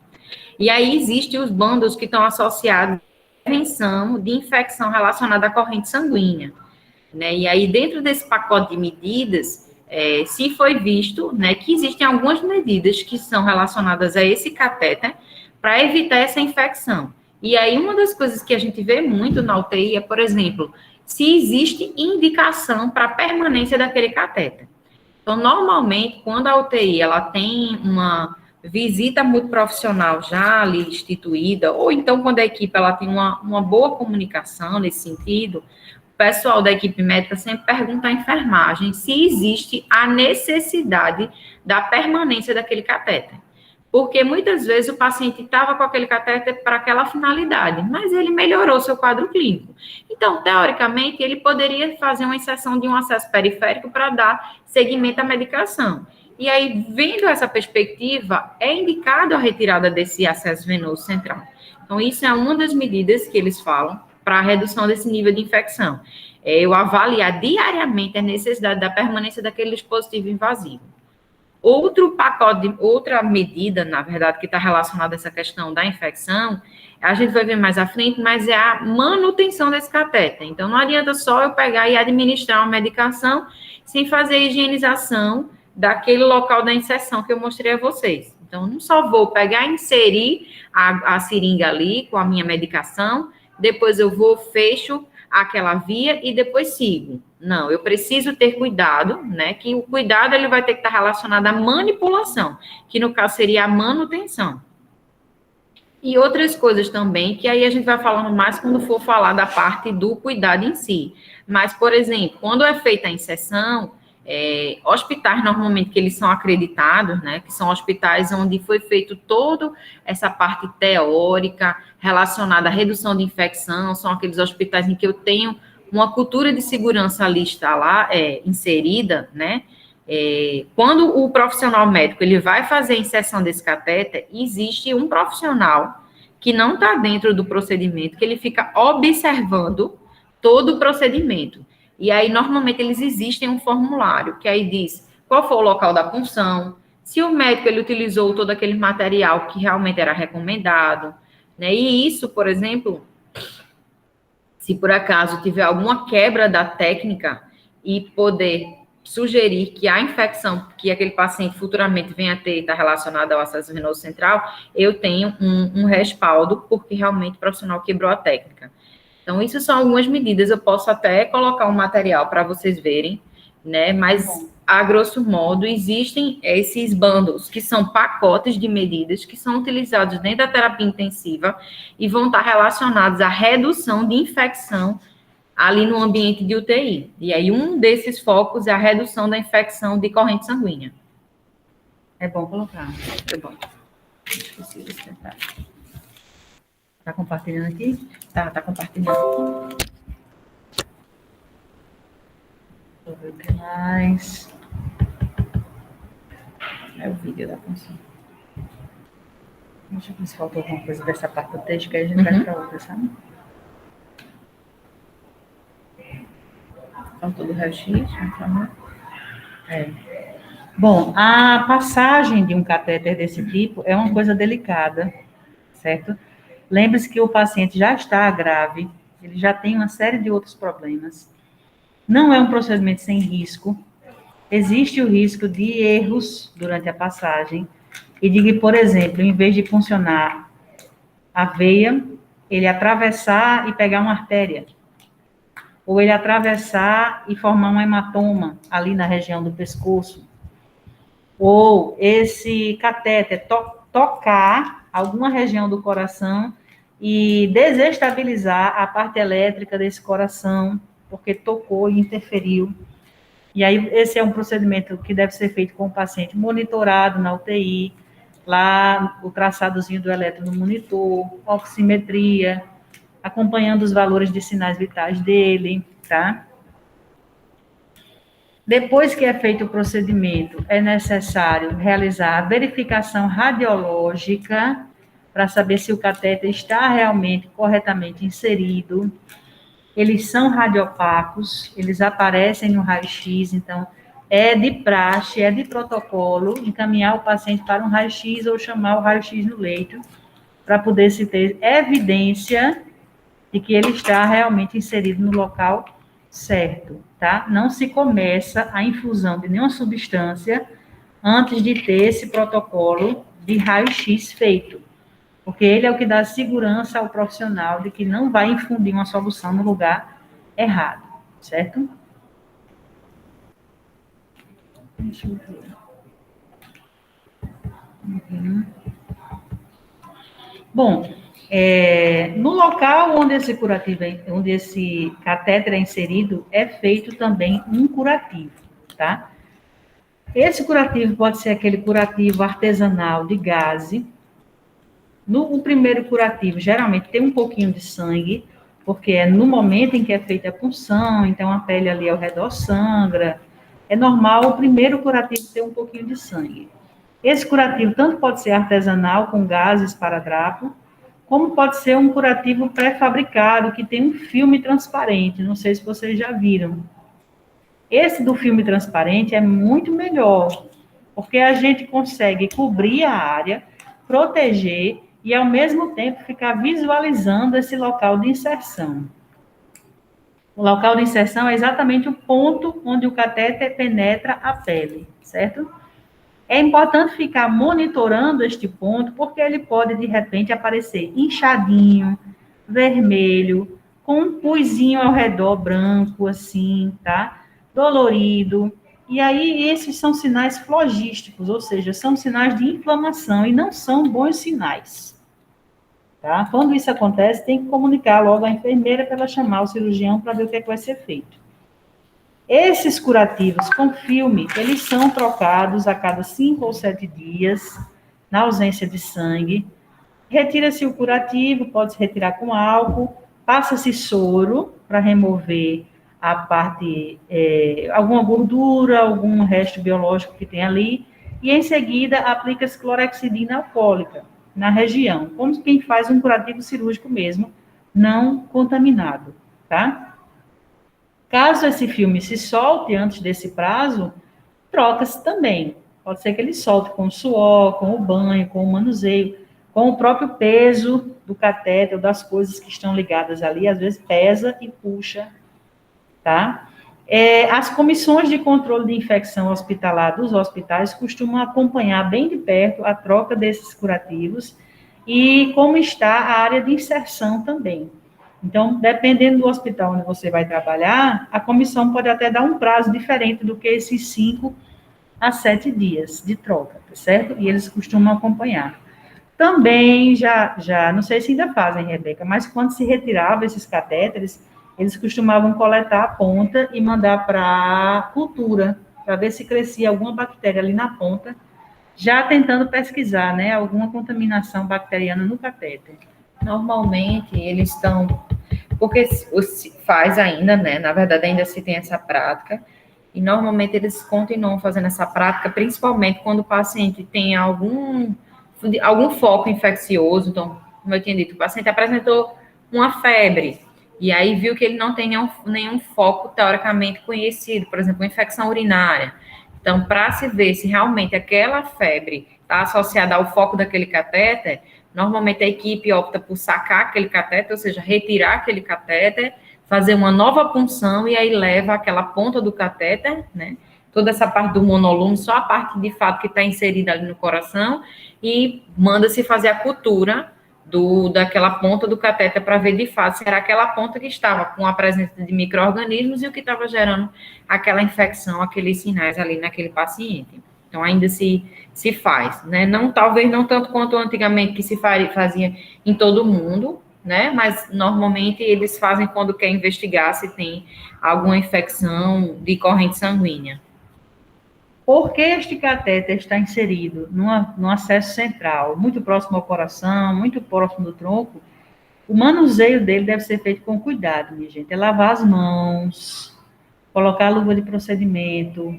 E aí existem os bundles que estão associados à prevenção de infecção relacionada à corrente sanguínea, né? E aí dentro desse pacote de medidas, se foi visto, né, que existem algumas medidas que são relacionadas a esse catéter para evitar essa infecção. E aí uma das coisas que a gente vê muito na UTI é, por exemplo, se existe indicação para a permanência daquele catéter. Então, normalmente, quando a UTI ela tem uma visita multiprofissional já ali instituída, ou então quando a equipe ela tem uma boa comunicação nesse sentido, o pessoal da equipe médica sempre pergunta à enfermagem se existe a necessidade da permanência daquele catéter. Porque muitas vezes o paciente estava com aquele catéter para aquela finalidade, mas ele melhorou seu quadro clínico. Então, teoricamente, ele poderia fazer uma inserção de um acesso periférico para dar seguimento à medicação. E aí, vendo essa perspectiva, é indicado a retirada desse acesso venoso central. Então, isso é uma das medidas que eles falam para a redução desse nível de infecção. Eu avaliar diariamente a necessidade da permanência daquele dispositivo invasivo. Outro pacote, outra medida, na verdade, que está relacionada a essa questão da infecção, a gente vai ver mais à frente, mas é a manutenção desse catéter. Então, não adianta só eu pegar e administrar uma medicação sem fazer a higienização daquele local da inserção que eu mostrei a vocês. Então, não só vou pegar e inserir a seringa ali com a minha medicação, depois eu vou, fecho aquela via e depois sigo. Não, eu preciso ter cuidado, né, que o cuidado ele vai ter que estar relacionado à manipulação, que no caso seria a manutenção. E outras coisas também, que aí a gente vai falando mais quando for falar da parte do cuidado em si. Mas, por exemplo, quando é feita a inserção, hospitais normalmente que eles são acreditados, né, que são hospitais onde foi feito toda essa parte teórica relacionada à redução de infecção, são aqueles hospitais em que eu tenho uma cultura de segurança ali está lá inserida, né, quando o profissional médico ele vai fazer a inserção desse catéter, existe um profissional que não está dentro do procedimento, que ele fica observando todo o procedimento. E aí, normalmente, eles existem um formulário, que aí diz qual foi o local da punção, se o médico ele utilizou todo aquele material que realmente era recomendado, né? E isso, por exemplo, se por acaso tiver alguma quebra da técnica e poder sugerir que a infecção que aquele paciente futuramente venha a ter está relacionada ao acesso venoso central, eu tenho um respaldo, porque realmente o profissional quebrou a técnica. Então, isso são algumas medidas, eu posso até colocar um material para vocês verem, né, mas, a grosso modo, existem esses bundles, que são pacotes de medidas que são utilizados dentro da terapia intensiva e vão estar relacionados à redução de infecção ali no ambiente de UTI. E aí, um desses focos é a redução da infecção de corrente sanguínea. É bom colocar. É bom. Esqueci desse detalhe. Tá compartilhando aqui? Tá compartilhando. Deixa eu ver o que mais. É o vídeo da função. Deixa eu ver se faltou alguma coisa dessa parte do texto, que aí a gente vai para outra, sabe? Faltou do raio-x, Bom, a passagem de um catéter desse tipo é uma coisa delicada, certo? Lembre-se que o paciente já está grave, ele já tem uma série de outros problemas. Não é um procedimento sem risco. Existe o risco de erros durante a passagem e de que, por exemplo, em vez de funcionar a veia, ele atravessar e pegar uma artéria. Ou ele atravessar e formar um hematoma ali na região do pescoço. Ou esse catéter tocar alguma região do coração e desestabilizar a parte elétrica desse coração, porque tocou e interferiu. E aí, esse é um procedimento que deve ser feito com o paciente monitorado na UTI, lá o traçadozinho do eletro no monitor, oximetria, acompanhando os valores de sinais vitais dele, tá? Depois que é feito o procedimento, é necessário realizar a verificação radiológica para saber se o catéter está realmente corretamente inserido. Eles são radiopacos, eles aparecem no raio-x, então é de praxe, é de protocolo encaminhar o paciente para um raio-x ou chamar o raio-x no leito para poder se ter evidência de que ele está realmente inserido no local certo, tá? Não se começa a infusão de nenhuma substância antes de ter esse protocolo de raio-x feito, porque ele é o que dá segurança ao profissional de que não vai infundir uma solução no lugar errado, certo? Deixa eu ver. Bom, no local onde esse curativo, onde esse catéter é inserido, é feito também um curativo, tá? Esse curativo pode ser aquele curativo artesanal de gaze. No primeiro curativo, geralmente tem um pouquinho de sangue, porque é no momento em que é feita a punção, então a pele ali ao redor sangra. É normal o primeiro curativo ter um pouquinho de sangue. Esse curativo tanto pode ser artesanal, com gases para drapo, como pode ser um curativo pré-fabricado, que tem um filme transparente. Não sei se vocês já viram. Esse do filme transparente é muito melhor, porque a gente consegue cobrir a área, proteger e, ao mesmo tempo, ficar visualizando esse local de inserção. O local de inserção é exatamente o ponto onde o catéter penetra a pele, certo? É importante ficar monitorando este ponto, porque ele pode, de repente, aparecer inchadinho, vermelho, com um puizinho ao redor branco, assim, tá? Dolorido. E aí, esses são sinais flogísticos, ou seja, são sinais de inflamação e não são bons sinais. Tá? Quando isso acontece, tem que comunicar logo à enfermeira para ela chamar o cirurgião para ver o que é que vai ser feito. Esses curativos com filme, eles são trocados a cada 5 ou 7 dias, na ausência de sangue. Retira-se o curativo, pode-se retirar com álcool, passa-se soro para remover a parte, alguma gordura, algum resto biológico que tem ali, e em seguida aplica-se clorexidina alcoólica na região, como quem faz um curativo cirúrgico mesmo, não contaminado, tá? Caso esse filme se solte antes desse prazo, troca-se também. Pode ser que ele solte com o suor, com o banho, com o manuseio, com o próprio peso do catéter, das coisas que estão ligadas ali, às vezes pesa e puxa, tá? As comissões de controle de infecção hospitalar dos hospitais costumam acompanhar bem de perto a troca desses curativos e como está a área de inserção também. Então, dependendo do hospital onde você vai trabalhar, a comissão pode até dar um prazo diferente do que esses 5 a 7 dias de troca, tá certo? E eles costumam acompanhar. Também, não sei se ainda fazem, Rebeca, mas quando se retirava esses catéteres, eles costumavam coletar a ponta e mandar para a cultura, para ver se crescia alguma bactéria ali na ponta, já tentando pesquisar, né, alguma contaminação bacteriana no catéter. Normalmente, eles estão... Porque se faz ainda, né? Na verdade, ainda se tem essa prática. E, normalmente, eles continuam fazendo essa prática, principalmente quando o paciente tem algum foco infeccioso. Então, como eu tinha dito, o paciente apresentou uma febre. E aí, viu que ele não tem nenhum foco teoricamente conhecido. Por exemplo, uma infecção urinária. Então, para se ver se realmente aquela febre está associada ao foco daquele catéter, normalmente a equipe opta por sacar aquele catéter, ou seja, retirar aquele catéter, fazer uma nova punção e aí leva aquela ponta do catéter, né? Toda essa parte do monolume, só a parte de fato que está inserida ali no coração, e manda-se fazer a cultura daquela ponta do catéter para ver de fato se era aquela ponta que estava com a presença de micro-organismos e o que estava gerando aquela infecção, aqueles sinais ali naquele paciente. Então, ainda se faz, né? Não, talvez não tanto quanto antigamente que se fazia em todo mundo, né? Mas normalmente eles fazem quando quer investigar se tem alguma infecção de corrente sanguínea. Por que este catéter está inserido num acesso central, muito próximo ao coração, muito próximo do tronco? O manuseio dele deve ser feito com cuidado, minha gente. É lavar as mãos, colocar a luva de procedimento,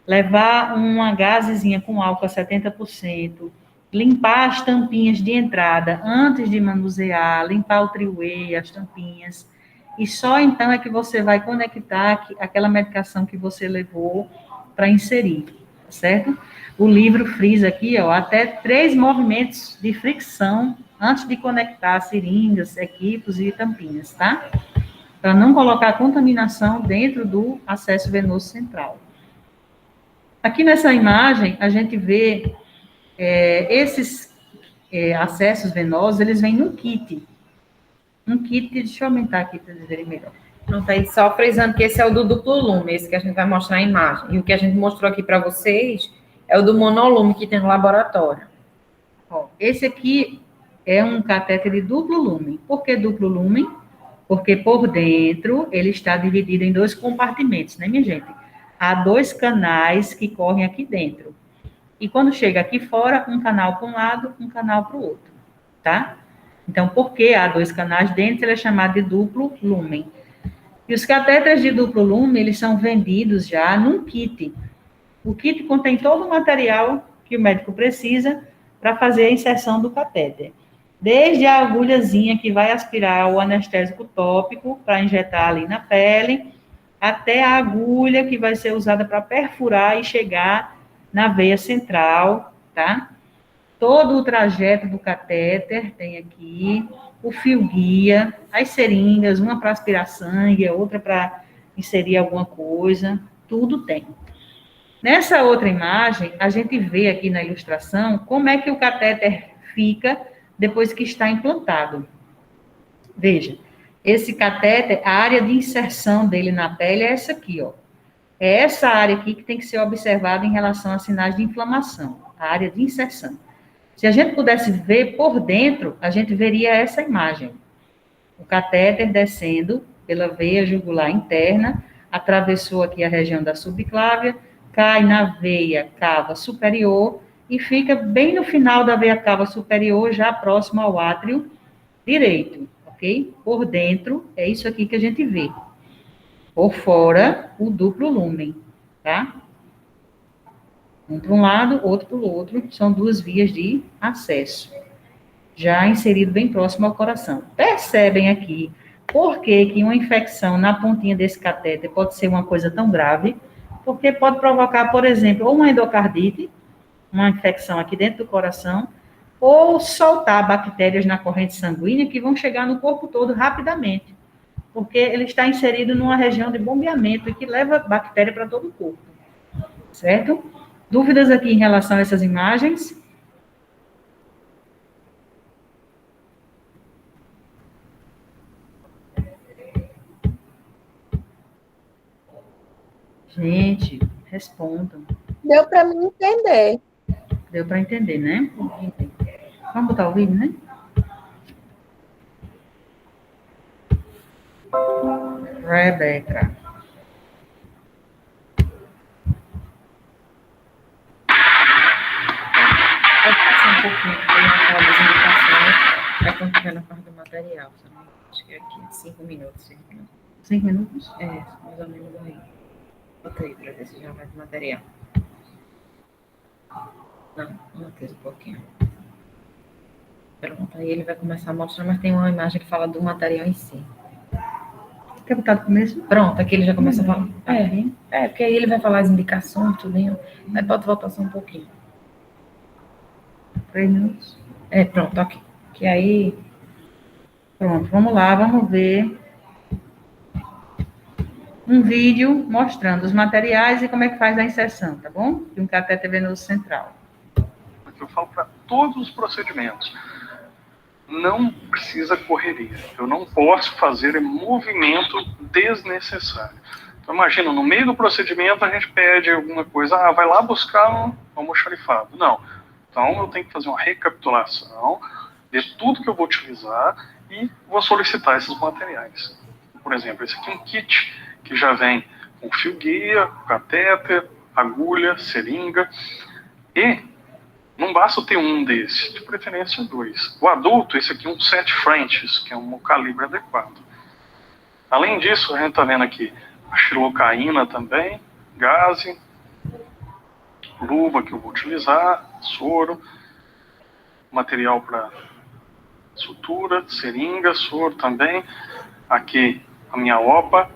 levar uma gazezinha com álcool a 70%, limpar as tampinhas de entrada antes de manusear, limpar o triway, as tampinhas, e só então é que você vai conectar aquela medicação que você levou para inserir, tá certo? O livro frisa aqui, ó, até 3 movimentos de fricção antes de conectar seringas, equipos e tampinhas, tá? Para não colocar contaminação dentro do acesso venoso central. Aqui nessa imagem, a gente vê esses acessos venosos, eles vêm num kit. Um kit, deixa eu aumentar aqui para vocês verem melhor. Pronto, aí só frisando que esse é o do duplo lume, esse que a gente vai mostrar a imagem. E o que a gente mostrou aqui para vocês é o do monolume que tem no laboratório. Ó, esse aqui é um catéter de duplo lumen. Por que duplo lumen? Porque por dentro ele está dividido em 2 compartimentos, né, minha gente? Há 2 canais que correm aqui dentro. E quando chega aqui fora, um canal para um lado, um canal para o outro, tá? Então, porque há 2 canais dentro, ele é chamado de duplo lumen. E os catéteres de duplo lumen, eles são vendidos já num kit. O kit contém todo o material que o médico precisa para fazer a inserção do catéter. Desde a agulhazinha que vai aspirar o anestésico tópico para injetar ali na pele, até a agulha que vai ser usada para perfurar e chegar na veia central, tá? Todo o trajeto do catéter tem aqui, o fio guia, as seringas, uma para aspirar sangue, a outra para inserir alguma coisa, tudo tem. Nessa outra imagem, a gente vê aqui na ilustração como é que o catéter fica depois que está implantado. Veja, esse catéter, a área de inserção dele na pele é essa aqui, ó. É essa área aqui que tem que ser observada em relação a sinais de inflamação, a área de inserção. Se a gente pudesse ver por dentro, a gente veria essa imagem. O catéter descendo pela veia jugular interna, atravessou aqui a região da subclávia, cai na veia cava superior e fica bem no final da veia cava superior, já próximo ao átrio direito, ok? Por dentro, é isso aqui que a gente vê. Por fora, o duplo lumen, tá? Um para um lado, outro para o outro, são 2 vias de acesso, já inserido bem próximo ao coração. Percebem aqui por que uma infecção na pontinha desse catéter pode ser uma coisa tão grave? Porque pode provocar, por exemplo, ou uma endocardite, uma infecção aqui dentro do coração, ou soltar bactérias na corrente sanguínea que vão chegar no corpo todo rapidamente, porque ele está inserido numa região de bombeamento e que leva bactéria para todo o corpo, certo? Dúvidas aqui em relação a essas imagens? Gente, respondam. Deu para mim entender. Deu para entender, né? Vamos botar o vídeo, né? Rebeca. Pode passar um pouquinho, porque eu não falo das indicações, vai continuar na parte do material. Acho que é aqui, 5 minutos, 5 minutos. 5 minutos? É, mais ou menos aí. Bota aí para ver se já vai do material. Não, mantém um pouquinho. Pronto, aí ele vai começar a mostrar, mas tem uma imagem que fala do material em si. Quer botar no começo? Pronto, aqui ele já começa a falar. Aqui. Porque aí ele vai falar as indicações, tudinho. Aí pode voltar só um pouquinho. 3 minutos. Pronto, ok. Que aí... Pronto, vamos lá, vamos ver um vídeo mostrando os materiais e como é que faz a inserção, tá bom? De um catéter venoso central. Eu falo para todos os procedimentos. Não precisa correria. Eu não posso fazer movimento desnecessário. Então, imagina, no meio do procedimento a gente pede alguma coisa. Vai lá buscar um almoxarifado. Não. Então, eu tenho que fazer uma recapitulação de tudo que eu vou utilizar e vou solicitar esses materiais. Por exemplo, esse aqui é um kit que já vem com fio guia, catéter, agulha, seringa. E não basta ter um desses, de preferência 2. O adulto, esse aqui é um 7 Frenches, que é um calibre adequado. Além disso, a gente está vendo aqui a xilocaína também, gaze, luva que eu vou utilizar, soro, material para sutura, seringa, soro também. Aqui a minha OPA,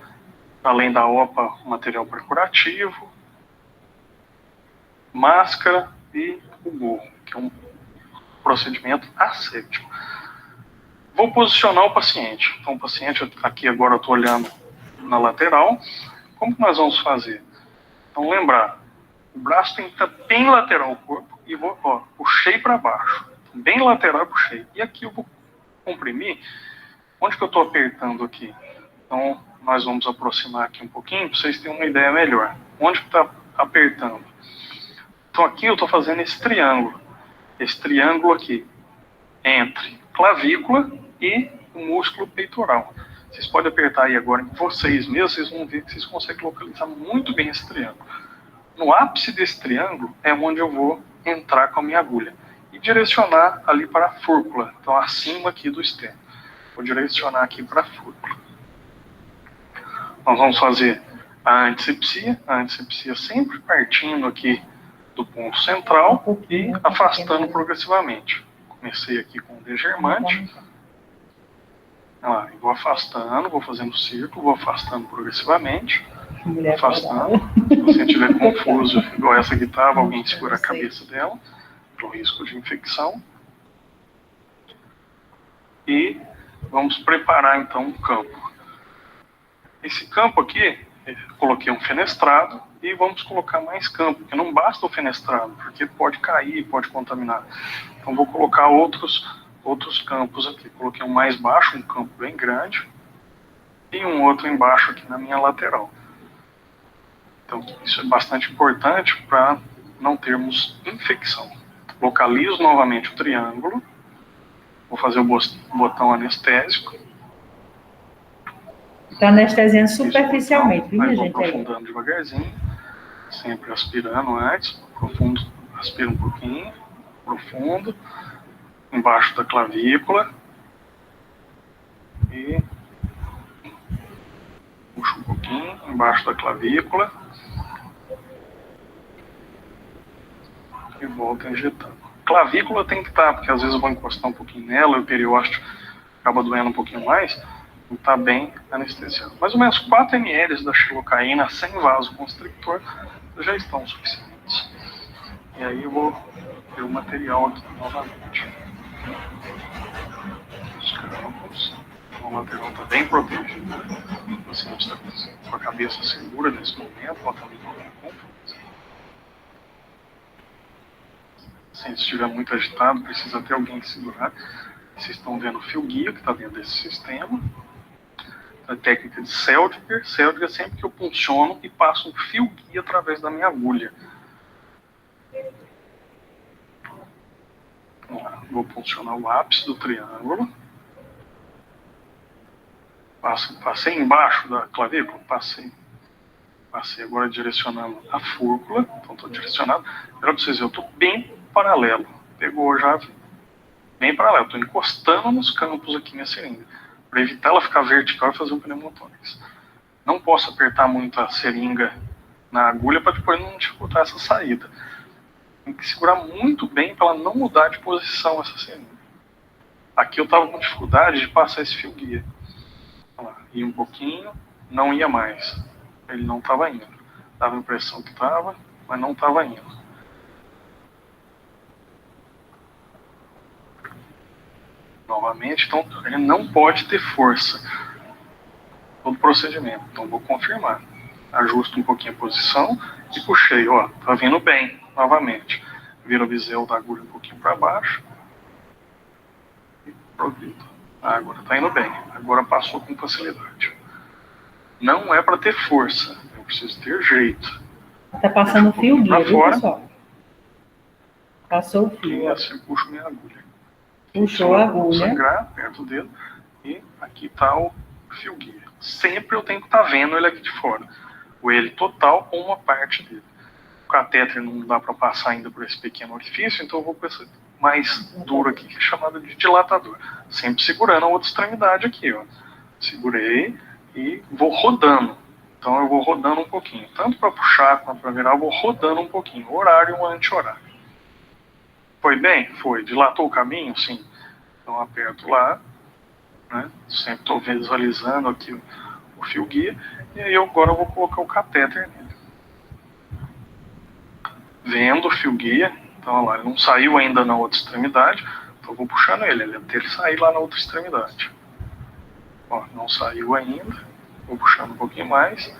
além da OPA, material para curativo, máscara e o gorro, que é um procedimento asséptico. Vou posicionar o paciente. Então, o paciente, aqui agora eu estou olhando na lateral. Como que nós vamos fazer? Então, lembrar, o braço tem que estar bem lateral ao corpo e puxei para baixo. Bem lateral e puxei. E aqui eu vou comprimir. Onde que eu estou apertando aqui? Então, nós vamos aproximar aqui um pouquinho para vocês terem uma ideia melhor. Onde que está apertando? Então aqui eu estou fazendo esse triângulo aqui, entre clavícula e o músculo peitoral. Vocês podem apertar aí agora em vocês mesmos, vocês vão ver que vocês conseguem localizar muito bem esse triângulo. No ápice desse triângulo é onde eu vou entrar com a minha agulha e direcionar ali para a fúrcula, então acima aqui do externo. Vou direcionar aqui para a fúrcula. Nós vamos fazer a antisepsia sempre partindo aqui do ponto central e afastando progressivamente. Comecei aqui com o degermante. Vou afastando, vou fazendo círculo, vou afastando progressivamente. Afastando. Se você estiver confuso, igual essa aqui estava, alguém segura a cabeça dela, para o risco de infecção. E vamos preparar então o campo. Esse campo aqui, eu coloquei um fenestrado e vamos colocar mais campo, porque não basta o fenestrado, porque pode cair, pode contaminar. Então vou colocar outros campos aqui. Coloquei um mais baixo, um campo bem grande, e um outro embaixo aqui na minha lateral. Então isso é bastante importante para não termos infecção. Localizo novamente o triângulo, vou fazer o botão anestésico. Está anestesiando superficialmente, viu, vou gente? aprofundando devagarzinho, sempre aspirando antes, profundo, aspira um pouquinho, profundo, embaixo da clavícula, e puxa um pouquinho, embaixo da clavícula, e volta injetando. Clavícula tem que estar, porque às vezes eu vou encostar um pouquinho nela, e o periósteo acaba doendo um pouquinho mais, está bem anestesiado. Mais ou menos 4 ml da xilocaína sem vasoconstrictor já estão suficientes. E aí eu vou ver o material aqui novamente. Os campos. O lateral está bem protegido. O paciente está com a cabeça segura nesse momento, ela está bem confusa. Se estiver muito agitado, precisa ter alguém que segurar. Vocês estão vendo o fio guia que está dentro desse sistema. A técnica de Seldinger. Seldinger é sempre que eu punciono e passo um fio guia através da minha agulha. Vou puncionar o ápice do triângulo. Passei embaixo da clavícula? Passei agora direcionando a fúrcula. Então estou direcionado. Para vocês verem, eu estou bem paralelo. Pegou já? Bem paralelo. Estou encostando nos campos aqui minha seringa, para evitar ela ficar vertical e fazer um pneumotórax. Não posso apertar muito a seringa na agulha para depois não dificultar essa saída. Tem que segurar muito bem para ela não mudar de posição essa seringa. Aqui eu estava com dificuldade de passar esse fio guia. Olha lá. Ia um pouquinho, não ia mais. Ele não estava indo. Dava a impressão que estava, mas não estava indo. Novamente, então ele não pode ter força todo procedimento. Então vou confirmar. Ajusto um pouquinho a posição e puxei, ó, tá vindo bem, novamente. Viro o bisel da agulha um pouquinho para baixo e progrido. Agora tá indo bem, agora passou com facilidade. Não é para ter força, eu preciso ter jeito. Tá passando o fio guia, viu, fora, pessoal? Passou o fio. E assim puxo minha agulha. Puxou a agulha. Sangrar, aperto o dedo e aqui está o fio guia. Sempre eu tenho que estar vendo ele aqui de fora. O ele total ou uma parte dele. O catéter não dá para passar ainda por esse pequeno orifício, então eu vou com esse mais duro aqui, que é chamado de dilatador. Sempre segurando a outra extremidade aqui, ó. Segurei e vou rodando. Então eu vou rodando um pouquinho. Tanto para puxar quanto para virar, eu vou rodando um pouquinho. Horário e um anti-horário. Foi bem? Foi. Dilatou o caminho? Sim. Então aperto lá, né? Sempre estou visualizando aqui o fio guia. E aí agora eu vou colocar o catéter nele. Vendo o fio guia. Então olha lá, ele não saiu ainda na outra extremidade. Então eu vou puxando ele até ele sair lá na outra extremidade. Ó, não saiu ainda. Vou puxando um pouquinho mais.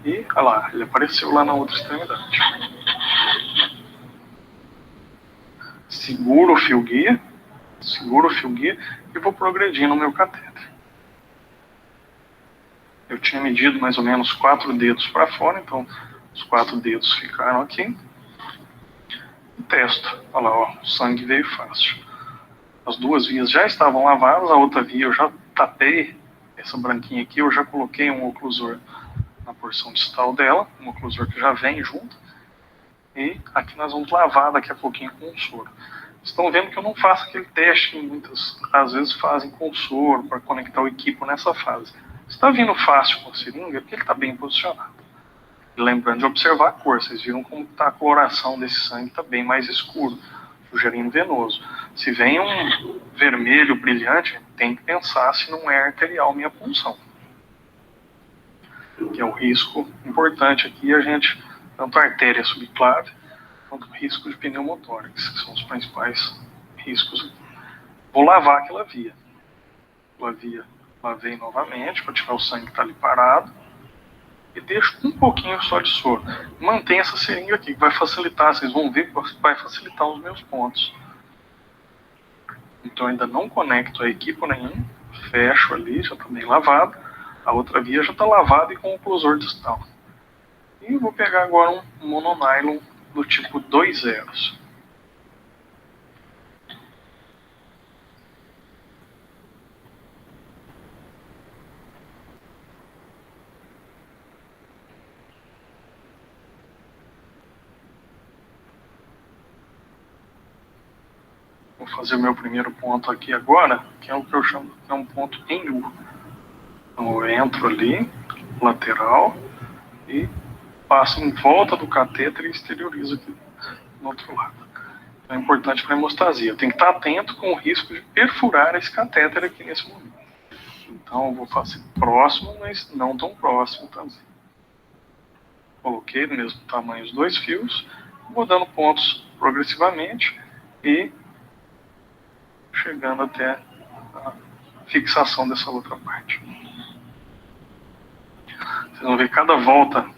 E olha lá, ele apareceu lá na outra extremidade. Seguro o fio guia e vou progredindo no meu catéter. Eu tinha medido mais ou menos 4 dedos para fora, então os 4 dedos ficaram aqui. E testo. Olha lá, ó, o sangue veio fácil. As 2 vias já estavam lavadas, a outra via eu já tapei, essa branquinha aqui, eu já coloquei um oclusor na porção distal dela, um oclusor que já vem junto. E aqui nós vamos lavar daqui a pouquinho com o soro. Estão vendo que eu não faço aquele teste que muitas, às vezes, fazem com o soro para conectar o equipo nessa fase. Se está vindo fácil com a seringa, é porque ele está bem posicionado. E lembrando de observar a cor, vocês viram como está a coloração desse sangue, está bem mais escuro, sugerindo venoso. Se vem um vermelho brilhante, tem que pensar se não é arterial minha punção. Que é um risco importante aqui, a gente, tanto a artéria subclave, quanto o risco de pneumotórax, que são os principais riscos. Vou lavar aquela via. Lavei novamente para tirar o sangue que está ali parado. E deixo um pouquinho só de soro. Mantém essa seringa aqui, que vai facilitar, vocês vão ver que vai facilitar os meus pontos. Então ainda não conecto a equipo nenhum. Fecho ali, já está bem lavado. A outra via já está lavada e com o oclusor distal. E vou pegar agora um mononylon do tipo 2 zeros. Vou fazer o meu primeiro ponto aqui agora, que é o que eu chamo de um ponto em U. Então eu entro ali, lateral, e passo em volta do catéter e exteriorizo aqui no outro lado. Então é importante para a hemostasia. Eu tenho que estar atento com o risco de perfurar esse catéter aqui nesse momento. Então eu vou fazer próximo, mas não tão próximo também. Coloquei do mesmo tamanho os 2 fios, vou dando pontos progressivamente e chegando até a fixação dessa outra parte. Vocês vão ver cada volta,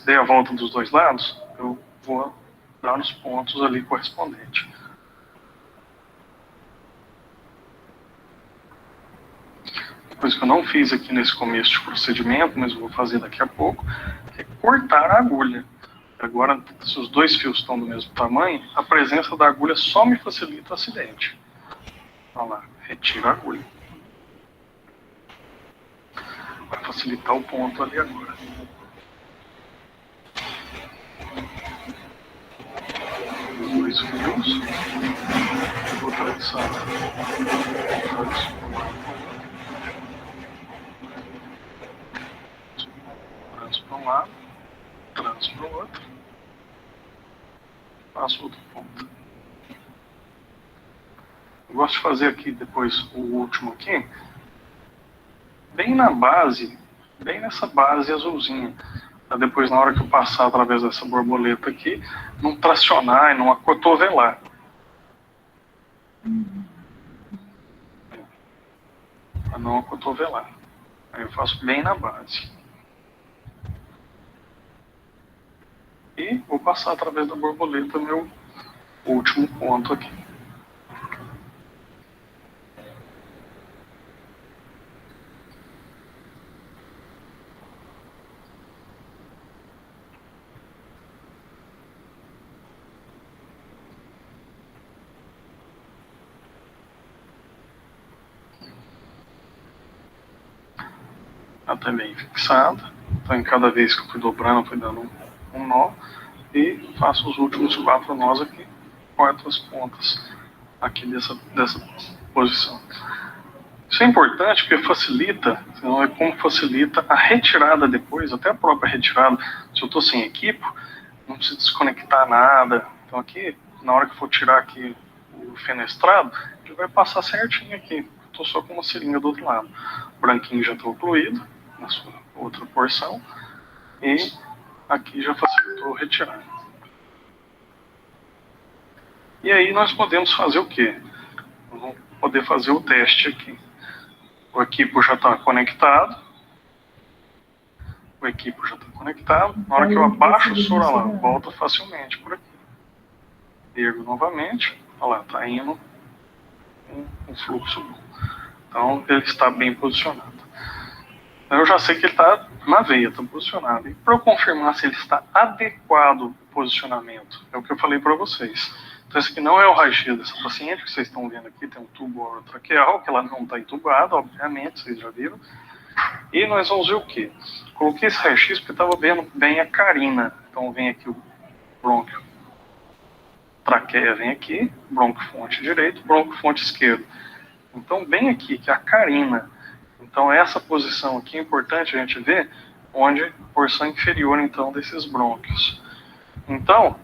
dei a volta dos 2 lados, eu vou dar nos pontos ali correspondentes. Coisa que eu não fiz aqui nesse começo de procedimento, mas eu vou fazer daqui a pouco, é cortar a agulha. Agora, se os 2 fios estão do mesmo tamanho, a presença da agulha só me facilita o acidente. Olha lá, retiro a agulha. Vai facilitar o ponto ali agora. Os 2 fios. Vou trançar. Tranço para um lado, tranço para o outro. Passo outro ponto. Eu gosto de fazer aqui depois o último aqui, bem na base, bem nessa base azulzinha. Pra depois, na hora que eu passar através dessa borboleta aqui, não tracionar e não acotovelar. Para não acotovelar. Aí eu faço bem na base. E vou passar através da borboleta meu último ponto aqui. Até bem fixada. Então, em cada vez que eu fui dobrando, eu fui dando um nó. E faço os últimos 4 nós aqui. Corto as pontas aqui dessa posição. Isso é importante porque facilita, senão é como facilita a retirada depois, até a própria retirada. Se eu estou sem equipo, não preciso desconectar nada. Então aqui, na hora que for tirar aqui o fenestrado, ele vai passar certinho aqui. Estou só com uma seringa do outro lado. O branquinho já está ocluído na sua outra porção. E aqui já facilitou retirar. E aí nós podemos fazer o quê? Nós vamos poder fazer o teste aqui. O equipo já está conectado. O equipo já está conectado. Na hora que eu abaixo o soro, olha lá, volta facilmente por aqui. Ergo novamente. Olha lá, está indo um fluxo bom. Então ele está bem posicionado. Então eu já sei que ele está na veia, está posicionado. E para eu confirmar se ele está adequado o posicionamento, é o que eu falei para vocês. Então esse aqui não é o raio-x dessa paciente, que vocês estão vendo aqui, tem um tubo orotraqueal, que ela não está entubada, obviamente, vocês já viram. E nós vamos ver o quê? Coloquei esse raio-x porque estava vendo bem a carina. Então vem aqui o brônquio. Traqueia vem aqui, bronquio-fonte direito, bronquio-fonte esquerdo. Então bem aqui, que é a carina. Então essa posição aqui é importante a gente ver onde a porção inferior então desses brônquios. Então,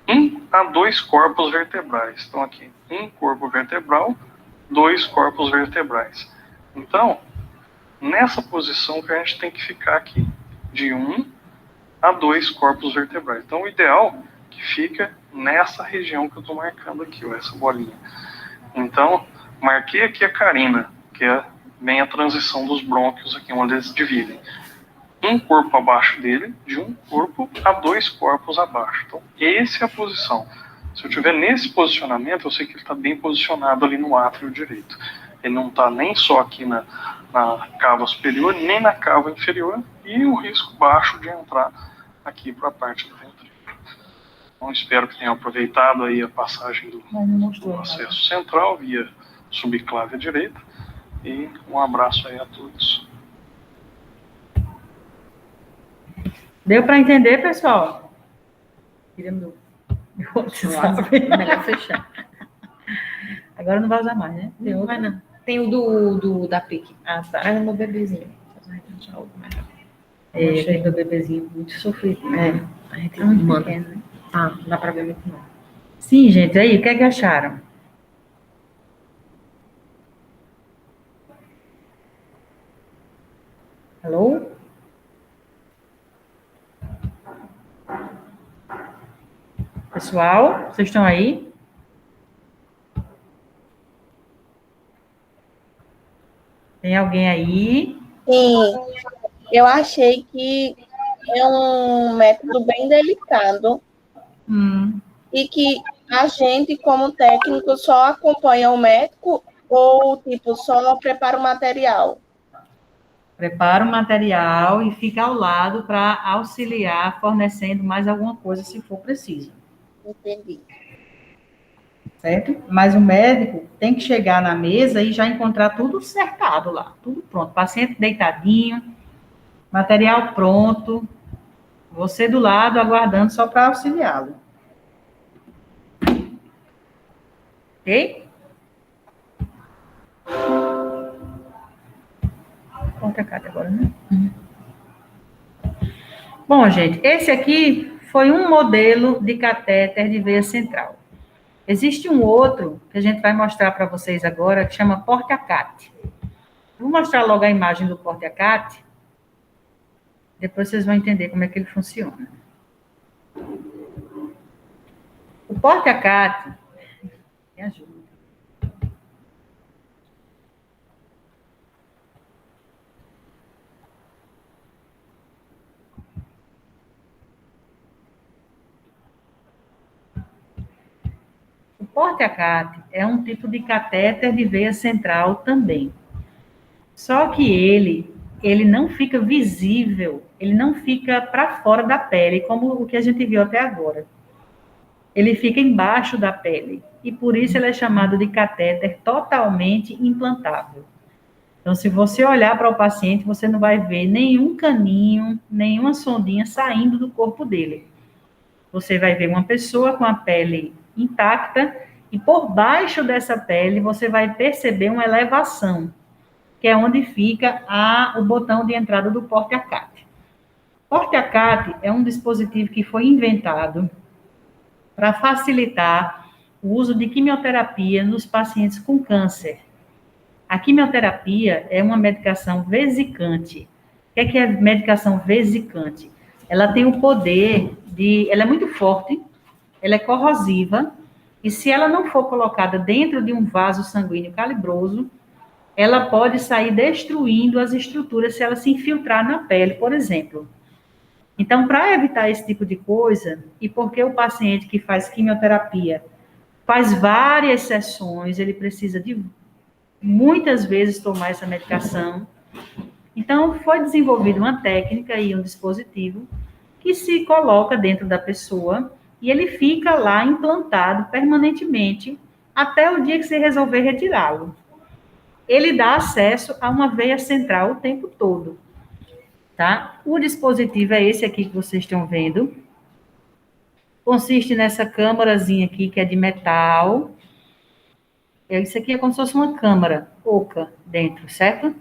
1 a 2 corpos vertebrais. Então aqui, 1 corpo vertebral, 2 corpos vertebrais. Então, nessa posição que a gente tem que ficar aqui, de 1 a 2 corpos vertebrais. Então o ideal é que fica nessa região que eu estou marcando aqui, ó, essa bolinha. Então, marquei aqui a carina, que é bem a transição dos brônquios aqui, onde eles dividem. 1 corpo abaixo dele, de 1 corpo a 2 corpos abaixo. Então, essa é a posição. Se eu estiver nesse posicionamento, eu sei que ele está bem posicionado ali no átrio direito. Ele não está nem só aqui na cava superior, nem na cava inferior, e o risco baixo de entrar aqui para a parte do ventrículo. Então, espero que tenham aproveitado aí a passagem do acesso central via subclávia direita. E um abraço aí a todos. Deu para entender, pessoal? Queria meu WhatsApp. Melhor fechar. Agora não vai usar mais, né? Tem outro? Vai não. Tem o da PIC. Ah, tá. Traz o meu bebezinho. Tem do bebezinho muito sofrido. A gente muito manda. pequeno, né? Ah, não dá para ver muito não. Sim, gente, aí, o que é que acharam? Alô? Pessoal, vocês estão aí? Tem alguém aí? Sim, eu achei que é um método bem delicado e que a gente, como técnico, só acompanha o médico ou, tipo, só prepara o material? Prepara o material e fica ao lado para auxiliar, fornecendo mais alguma coisa, se for preciso. Entendi. Certo? Mas o médico tem que chegar na mesa e já encontrar tudo cercado lá, tudo pronto. Paciente deitadinho, material pronto, você do lado aguardando só para auxiliá-lo. Ok? Conta a Cátia agora, né? Bom, gente, esse aqui foi um modelo de catéter de veia central. Existe um outro que a gente vai mostrar para vocês agora, que chama porta-cat. Vou mostrar logo a imagem do Porte-a-Cat, depois vocês vão entender como é que ele funciona. O Porte-a-Cat, me ajuda. O Porte-a-Cat é um tipo de catéter de veia central também. Só que ele não fica visível, ele não fica para fora da pele, como o que a gente viu até agora. Ele fica embaixo da pele, e por isso ele é chamado de catéter totalmente implantável. Então, se você olhar para o paciente, você não vai ver nenhum caninho, nenhuma sondinha saindo do corpo dele. Você vai ver uma pessoa com a pele intacta, e por baixo dessa pele você vai perceber uma elevação, que é onde fica o botão de entrada do Porte-a-Cat. Porte-a-Cat é um dispositivo que foi inventado para facilitar o uso de quimioterapia nos pacientes com câncer. A quimioterapia é uma medicação vesicante. O que é medicação vesicante? Ela tem o poder ela é muito forte, ela é corrosiva, e se ela não for colocada dentro de um vaso sanguíneo calibroso, ela pode sair destruindo as estruturas se ela se infiltrar na pele, por exemplo. Então, para evitar esse tipo de coisa, e porque o paciente que faz quimioterapia faz várias sessões, ele precisa de muitas vezes tomar essa medicação, então foi desenvolvida uma técnica e um dispositivo que se coloca dentro da pessoa e ele fica lá implantado permanentemente até o dia que você resolver retirá-lo. Ele dá acesso a uma veia central o tempo todo, tá? O dispositivo é esse aqui que vocês estão vendo. Consiste nessa câmarazinha aqui, que é de metal. Isso aqui é como se fosse uma câmara oca dentro, certo?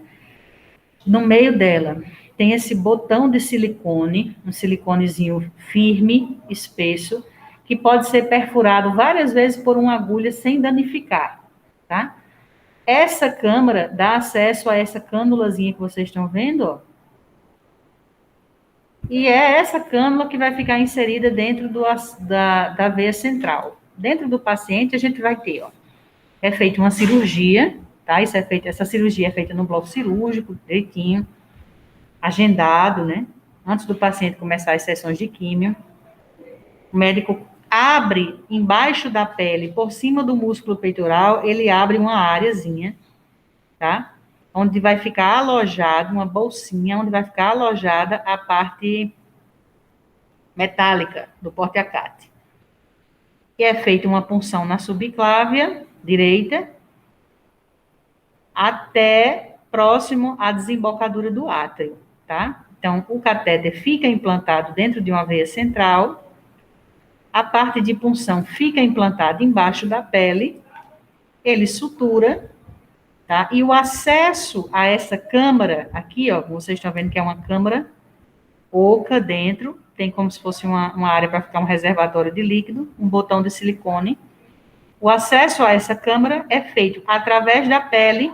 No meio dela tem esse botão de silicone, um siliconezinho firme, espesso, que pode ser perfurado várias vezes por uma agulha sem danificar, tá? Essa câmara dá acesso a essa cânulazinha que vocês estão vendo, ó. E é essa cânula que vai ficar inserida dentro da veia central. Dentro do paciente, a gente vai ter, ó, é feita uma cirurgia, tá? Essa cirurgia é feita no bloco cirúrgico, direitinho, agendado, né? Antes do paciente começar as sessões de químio. O médico abre embaixo da pele, por cima do músculo peitoral, ele abre uma areazinha, tá? Onde vai ficar alojado, uma bolsinha, onde vai ficar alojada a parte metálica do Porte-a-Cat. E é feita uma punção na subclávia direita, até próximo à desembocadura do átrio, tá? Então, o catéter fica implantado dentro de uma veia central, a parte de punção fica implantada embaixo da pele, ele sutura, tá? E o acesso a essa câmara, aqui, ó, vocês estão vendo que é uma câmara oca dentro, tem como se fosse uma área para ficar um reservatório de líquido, um botão de silicone. O acesso a essa câmara é feito através da pele,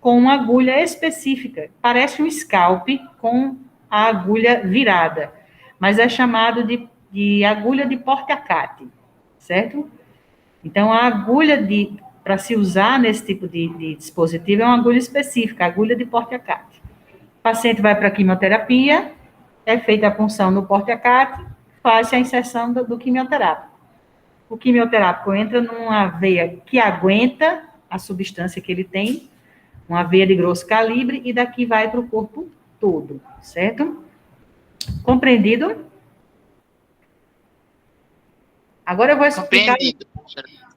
com uma agulha específica, parece um scalp com a agulha virada, mas é chamado de agulha de Porte-a-Cat, certo? Então, a agulha para se usar nesse tipo de dispositivo é uma agulha específica, agulha de Porte-a-Cat. O paciente vai para a quimioterapia, é feita a punção no Porte-a-Cat, faz a inserção do quimioterápico. O quimioterápico entra numa veia que aguenta a substância que ele tem, uma veia de grosso calibre, e daqui vai para o corpo todo, certo? Compreendido? Agora eu vou explicar...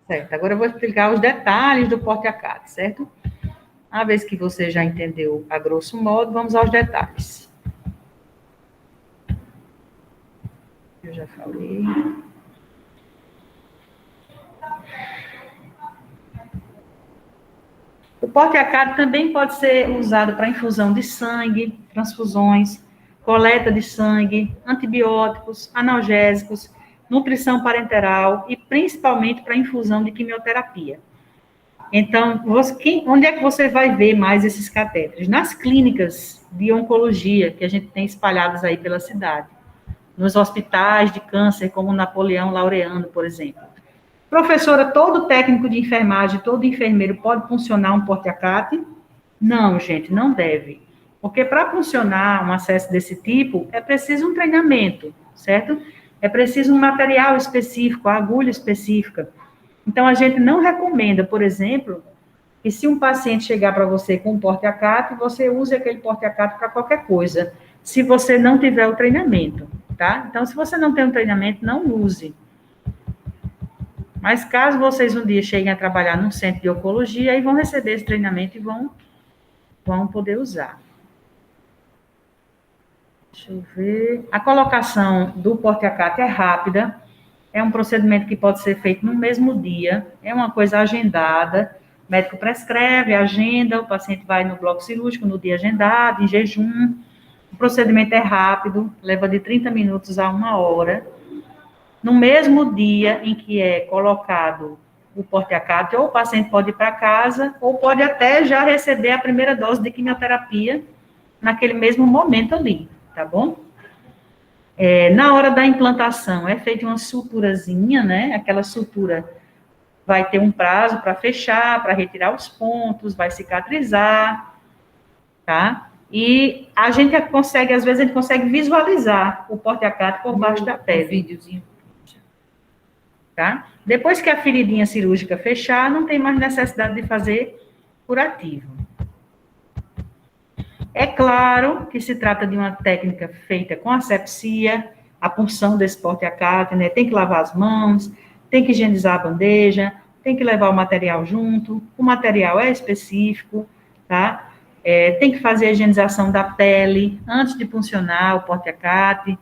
Certo, agora eu vou explicar os detalhes do Porte-a-Cat, certo? Uma vez que você já entendeu a grosso modo, vamos aos detalhes. Eu já falei. O Porte-a-Cat também pode ser usado para infusão de sangue, transfusões, coleta de sangue, antibióticos, analgésicos, nutrição parenteral e principalmente para infusão de quimioterapia. Então, onde é que você vai ver mais esses catéteres? Nas clínicas de oncologia que a gente tem espalhadas aí pela cidade. Nos hospitais de câncer, como o Napoleão Laureano, por exemplo. Professora, todo técnico de enfermagem, todo enfermeiro pode funcionar um porta-acate? Não, gente, não deve. Porque para funcionar um acesso desse tipo, é preciso um treinamento, certo? É preciso um material específico, agulha específica. Então, a gente não recomenda, por exemplo, que se um paciente chegar para você com um porta-acate, você use aquele porta-acate para qualquer coisa, se você não tiver o treinamento, tá? Então, se você não tem um treinamento, não use. Mas caso vocês um dia cheguem a trabalhar num centro de oncologia, aí vão receber esse treinamento e vão poder usar. Deixa eu ver. A colocação do porta-acate é rápida, é um procedimento que pode ser feito no mesmo dia, é uma coisa agendada, o médico prescreve, agenda, o paciente vai no bloco cirúrgico no dia agendado, em jejum. O procedimento é rápido, leva de 30 minutos a 1 hora. No mesmo dia em que é colocado o porta-acate, ou o paciente pode ir para casa, ou pode até já receber a primeira dose de quimioterapia naquele mesmo momento ali, tá bom? Na hora da implantação, é feita uma suturazinha, né? Aquela sutura vai ter um prazo para fechar, para retirar os pontos, vai cicatrizar, tá? E a gente consegue, às vezes, a gente consegue visualizar o porta-acate por baixo da pele. Videozinho. Tá? Depois que a feridinha cirúrgica fechar, não tem mais necessidade de fazer curativo. É claro que se trata de uma técnica feita com asepsia, a punção desse porta-acate, né? Tem que lavar as mãos, tem que higienizar a bandeja, tem que levar o material junto, o material é específico, tá? Tem que fazer a higienização da pele antes de puncionar o porta-acate.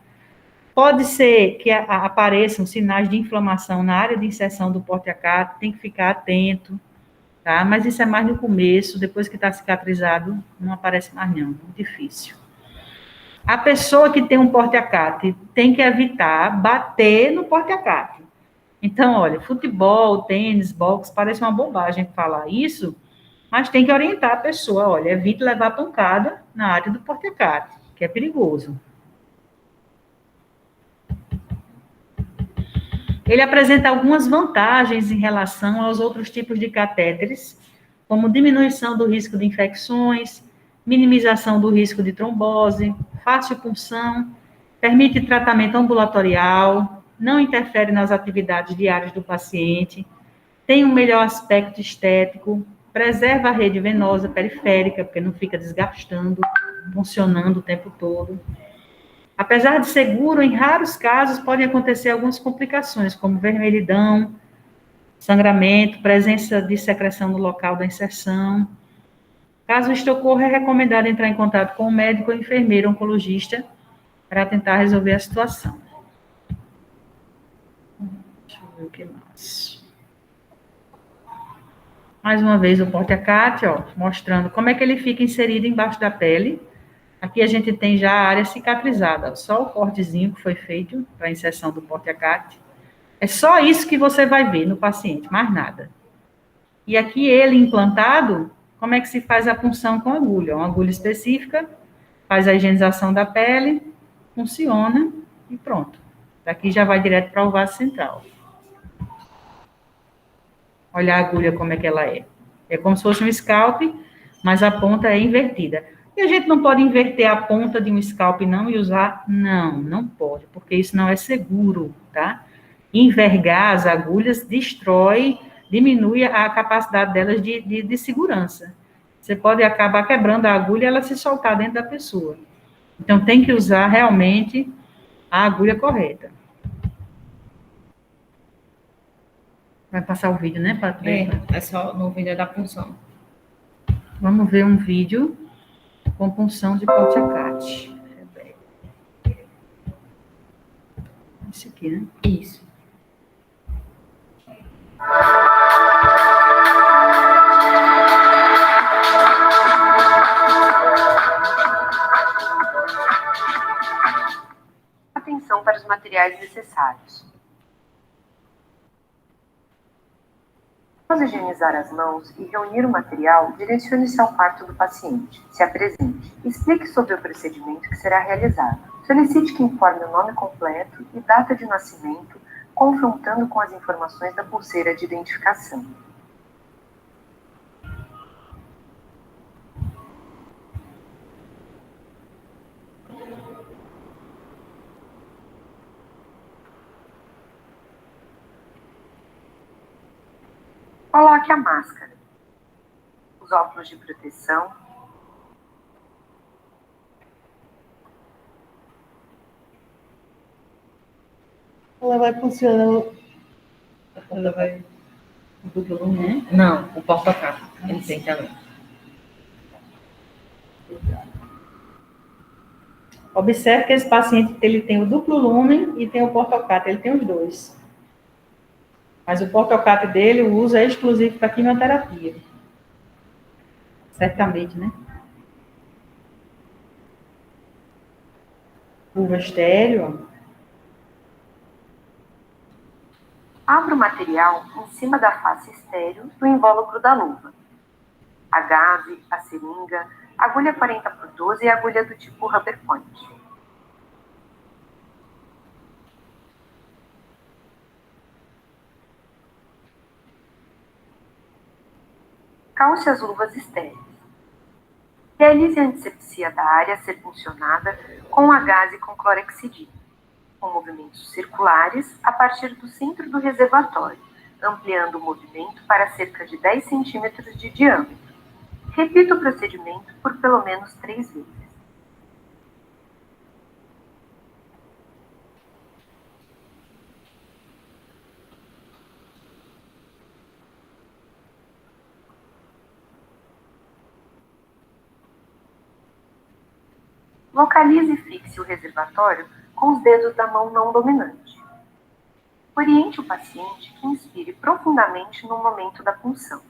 Pode ser que apareçam sinais de inflamação na área de inserção do porta-acate, tem que ficar atento, tá? Mas isso é mais no começo, depois que está cicatrizado, não aparece mais não, muito difícil. A pessoa que tem um porta-acate tem que evitar bater no porta-acate. Então, olha, futebol, tênis, boxe, parece uma bobagem falar isso, mas tem que orientar a pessoa, olha, evite levar pancada na área do porta-acate, que é perigoso. Ele apresenta algumas vantagens em relação aos outros tipos de catéteres, como diminuição do risco de infecções, minimização do risco de trombose, fácil punção, permite tratamento ambulatorial, não interfere nas atividades diárias do paciente, tem um melhor aspecto estético, preserva a rede venosa periférica, porque não fica desgastando, funcionando o tempo todo. Apesar de seguro, em raros casos podem acontecer algumas complicações, como vermelhidão, sangramento, presença de secreção no local da inserção. Caso isto ocorra, é recomendado entrar em contato com o médico ou enfermeiro oncologista para tentar resolver a situação. Deixa eu ver o que mais. Mais uma vez o porta-acate, ó, mostrando como é que ele fica inserido embaixo da pele. Aqui a gente tem já a área cicatrizada, só o cortezinho que foi feito para a inserção do porta-acate. É só isso que você vai ver no paciente, mais nada. E aqui ele implantado, como é que se faz a punção com agulha? Uma agulha específica, faz a higienização da pele, funciona e pronto. Daqui já vai direto para o vaso central. Olha a agulha como é que ela é. É como se fosse um scalp, mas a ponta é invertida. E a gente não pode inverter a ponta de um scalp não e usar? Não, não pode, porque isso não é seguro, tá? Envergar as agulhas diminui a capacidade delas de segurança. Você pode acabar quebrando a agulha e ela se soltar dentro da pessoa. Então, tem que usar realmente a agulha correta. Vai passar o vídeo, né, Patrícia? É só no vídeo da punção. Vamos ver um vídeo com punção de porta-acate. Esse aqui, né? Isso. Atenção para os materiais necessários. Após higienizar as mãos e reunir o material, direcione-se ao quarto do paciente. Se apresente. Explique sobre o procedimento que será realizado. Solicite que informe o nome completo e data de nascimento, confrontando com as informações da pulseira de identificação. Coloque a máscara, os óculos de proteção, Ela vai funcionar. Ela vai. O duplo lume, né? Não, o porta-capa. Ele tem também. Observe que esse paciente ele tem o duplo lumen e tem o portocate, ele tem os dois. Mas o portocate dele, o uso é exclusivo para quimioterapia. Certamente, né? Luva estéreo. abra o material em cima da face estéreo do invólucro da luva. A gaze, a seringa, agulha 40x12 e a agulha do tipo rubber point. Calce as luvas estéreis. Realize a antisepsia da área a ser puncionada com a gaze com clorexidina, com movimentos circulares a partir do centro do reservatório, ampliando o movimento para cerca de 10 centímetros de diâmetro. Repita o procedimento por pelo menos 3 vezes. Localize e fixe o reservatório com os dedos da mão não dominante. Oriente o paciente que inspire profundamente no momento da punção.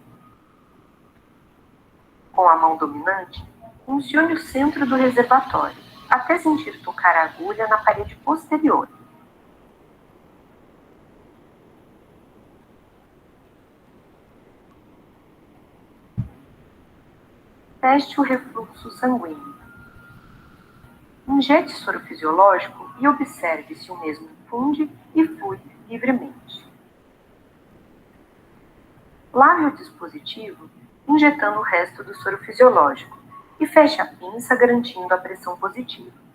Com a mão dominante, funcione o centro do reservatório, até sentir tocar a agulha na parede posterior. Teste o refluxo sanguíneo. Injete soro fisiológico e observe se o mesmo funde e flui livremente. Lave o dispositivo injetando o resto do soro fisiológico e feche a pinça garantindo a pressão positiva.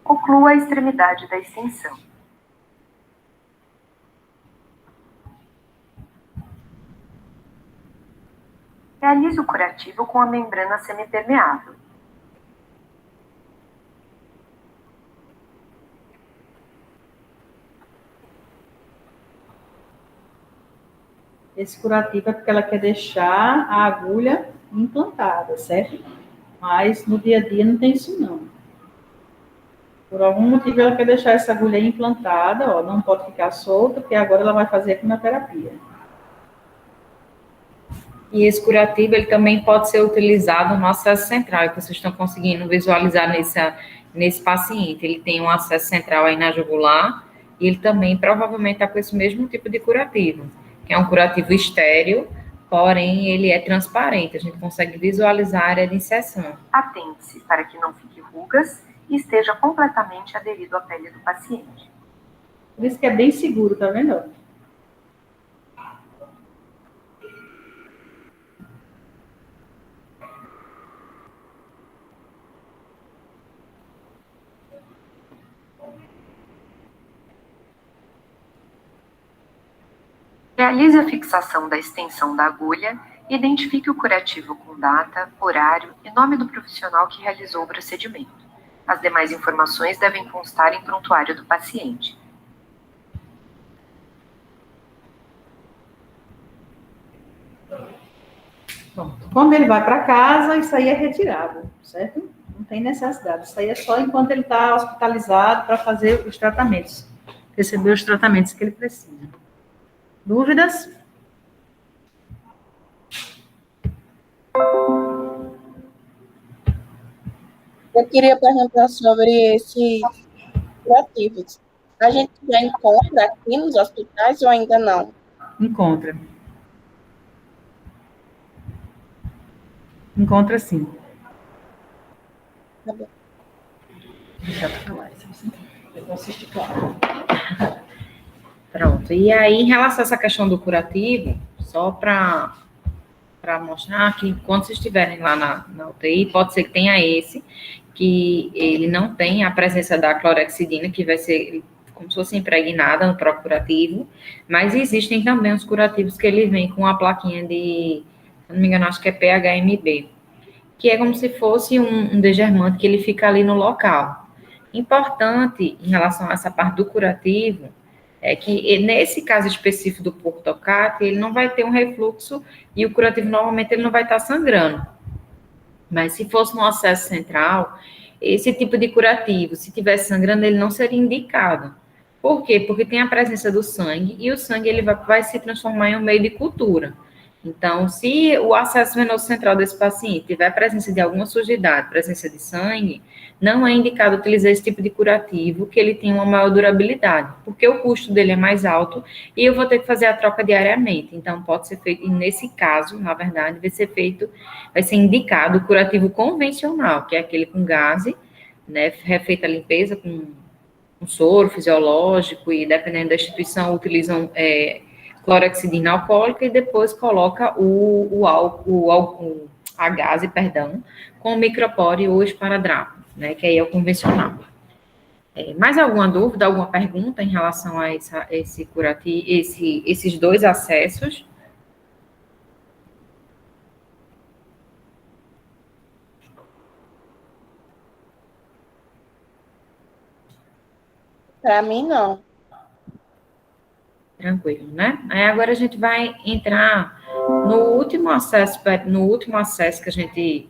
Oclua a extremidade da extensão. Realize o curativo com a membrana semipermeável. Esse curativo é porque ela quer deixar a agulha implantada, certo? Mas no dia a dia não tem isso não. Por algum motivo ela quer deixar essa agulha implantada, ó, não pode ficar solta, porque agora ela vai fazer a quimioterapia. E esse curativo, ele também pode ser utilizado no acesso central, que vocês estão conseguindo visualizar nesse paciente. Ele tem um acesso central aí na jugular, e ele também provavelmente está com esse mesmo tipo de curativo, que é um curativo estéreo, porém ele é transparente, a gente consegue visualizar a área de inserção. Atente-se para que não fique rugas e esteja completamente aderido à pele do paciente. Por isso que é bem seguro, tá vendo? Realize a fixação da extensão da agulha e identifique o curativo com data, horário e nome do profissional que realizou o procedimento. As demais informações devem constar em prontuário do paciente. Bom, quando ele vai para casa, isso aí é retirado, certo? Não tem necessidade. Isso aí é só enquanto ele está hospitalizado para fazer os tratamentos. receber os tratamentos que ele precisa. Dúvidas? Eu queria perguntar sobre esses curativos. A gente já encontra aqui nos hospitais ou ainda não? Encontra. Encontra sim. Tá bom. Deixa eu falar isso. Eu vou assistir, claro. Pronto. E aí, em relação a essa questão do curativo, só para mostrar que quando vocês estiverem lá na UTI, pode ser que tenha esse, que ele não tem a presença da clorexidina, que vai ser como se fosse impregnada no próprio curativo, mas existem também os curativos que eles vêm com a plaquinha de, se não me engano, acho que é PHMB, que é como se fosse um degermante que ele fica ali no local. Importante em relação a essa parte do curativo é que nesse caso específico do Purtocate, ele não vai ter um refluxo e o curativo normalmente ele não vai estar sangrando. Mas se fosse no acesso central, esse tipo de curativo, se tivesse sangrando, ele não seria indicado. Por quê? Porque tem a presença do sangue e o sangue ele vai se transformar em um meio de cultura. Então, se o acesso venoso central desse paciente tiver presença de alguma sujidade, presença de sangue, não é indicado utilizar esse tipo de curativo, que ele tem uma maior durabilidade, porque o custo dele é mais alto e eu vou ter que fazer a troca diariamente. Então, pode ser feito, e nesse caso, na verdade, vai ser indicado o curativo convencional, que é aquele com gase, né, refeita a limpeza com um soro fisiológico e, dependendo da instituição, utilizam clorexidina alcoólica e depois coloca a gase, com micropore ou esparadrapo, né, que aí é o convencional. Mais alguma dúvida, alguma pergunta em relação a esse curativo, esses dois acessos? Para mim, não. Tranquilo, né? Aí agora a gente vai entrar no último acesso que a gente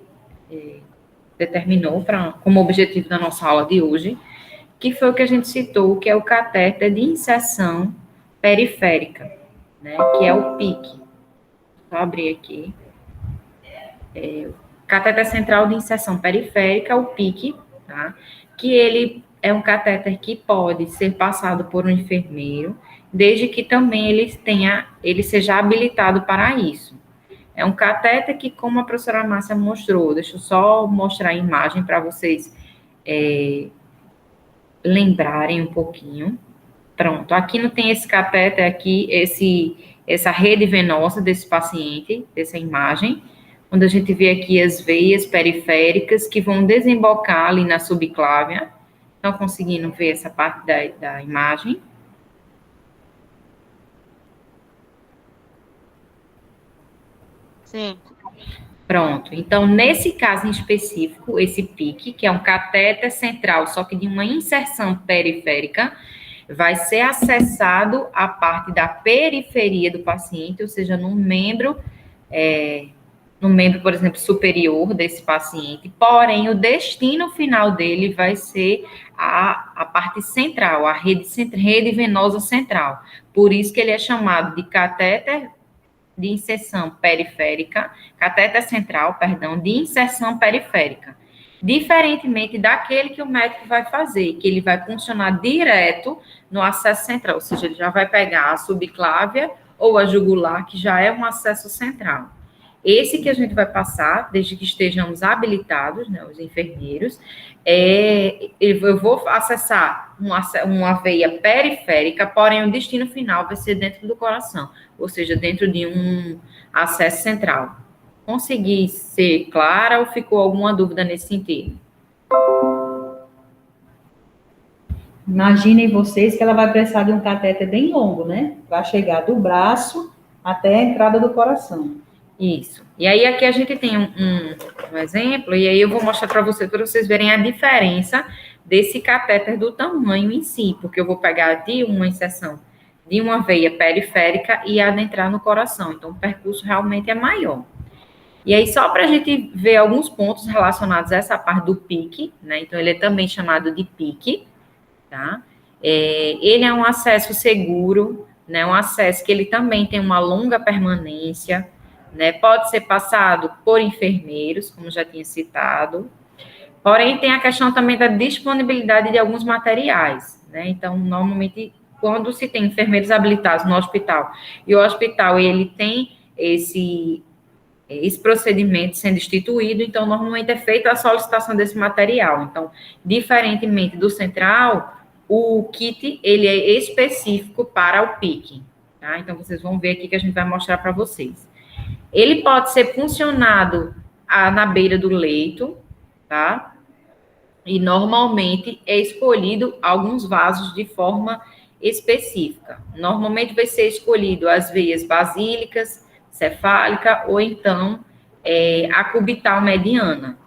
determinou como objetivo da nossa aula de hoje, que foi o que a gente citou, que é o catéter de inserção periférica, né? Que é o PIC. Vou abrir aqui. Catéter central de inserção periférica, o PIC, tá? Que ele é um catéter que pode ser passado por um enfermeiro, desde que também ele seja habilitado para isso. É um catéter que, como a professora Márcia mostrou, deixa eu só mostrar a imagem para vocês lembrarem um pouquinho. Pronto, aqui não tem esse catéter aqui, essa rede venosa desse paciente, dessa imagem, onde a gente vê aqui as veias periféricas que vão desembocar ali na subclávia. Estão conseguindo ver essa parte da imagem? Sim. Pronto. Então, nesse caso em específico, esse PIC, que é um catéter central, só que de uma inserção periférica, vai ser acessado a parte da periferia do paciente, ou seja, no membro, por exemplo, superior desse paciente, porém, o destino final dele vai ser a parte central, a rede venosa central. Por isso que ele é chamado de catéter de inserção periférica, catéter central, perdão, de inserção periférica. Diferentemente daquele que o médico vai fazer, que ele vai funcionar direto no acesso central, ou seja, ele já vai pegar a subclávia ou a jugular, que já é um acesso central. Esse que a gente vai passar, desde que estejamos habilitados, né, os enfermeiros, eu vou acessar uma veia periférica, porém o destino final vai ser dentro do coração, ou seja, dentro de um acesso central. Consegui ser clara ou ficou alguma dúvida nesse sentido? Imaginem vocês que ela vai precisar de um catéter bem longo, né? Vai chegar do braço até a entrada do coração. Isso. E aí aqui a gente tem um exemplo, e aí eu vou mostrar para vocês verem a diferença desse catéter do tamanho em si, porque eu vou pegar de uma inserção de uma veia periférica e adentrar no coração. Então, o percurso realmente é maior. E aí, só para a gente ver alguns pontos relacionados a essa parte do PIC, né? Então, ele é também chamado de PIC, tá? Ele é um acesso seguro, né, um acesso que ele também tem uma longa permanência, né, pode ser passado por enfermeiros, como já tinha citado, porém tem a questão também da disponibilidade de alguns materiais, né, então, normalmente, quando se tem enfermeiros habilitados no hospital, e o hospital, ele tem esse procedimento sendo instituído, então, normalmente é feita a solicitação desse material. Então, diferentemente do central, o kit, ele é específico para o PIC, tá? Então, vocês vão ver aqui que a gente vai mostrar para vocês. Ele pode ser funcionado na beira do leito, tá? E, normalmente, é escolhido alguns vasos de forma específica. Normalmente, vai ser escolhido as veias basílicas, cefálica, ou então a cubital mediana.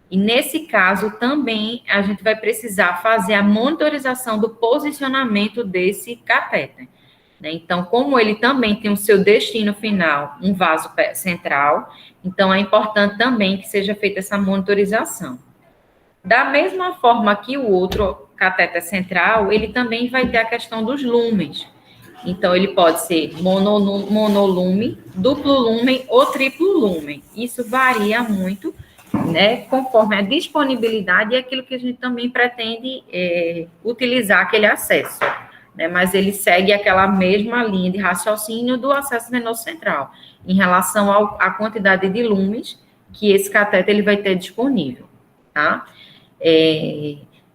E nesse caso também a gente vai precisar fazer a monitorização do posicionamento desse catéter, né? Então, como ele também tem o seu destino final, um vaso central, então é importante também que seja feita essa monitorização. Da mesma forma que o outro catéter central, ele também vai ter a questão dos lumens. Então, ele pode ser monolume, duplo lumen ou triplo lumen. Isso varia muito, né, conforme a disponibilidade e aquilo que a gente também pretende utilizar aquele acesso. Né, mas ele segue aquela mesma linha de raciocínio do acesso venoso central, em relação à quantidade de lumens que esse cateter ele vai ter disponível. Tá?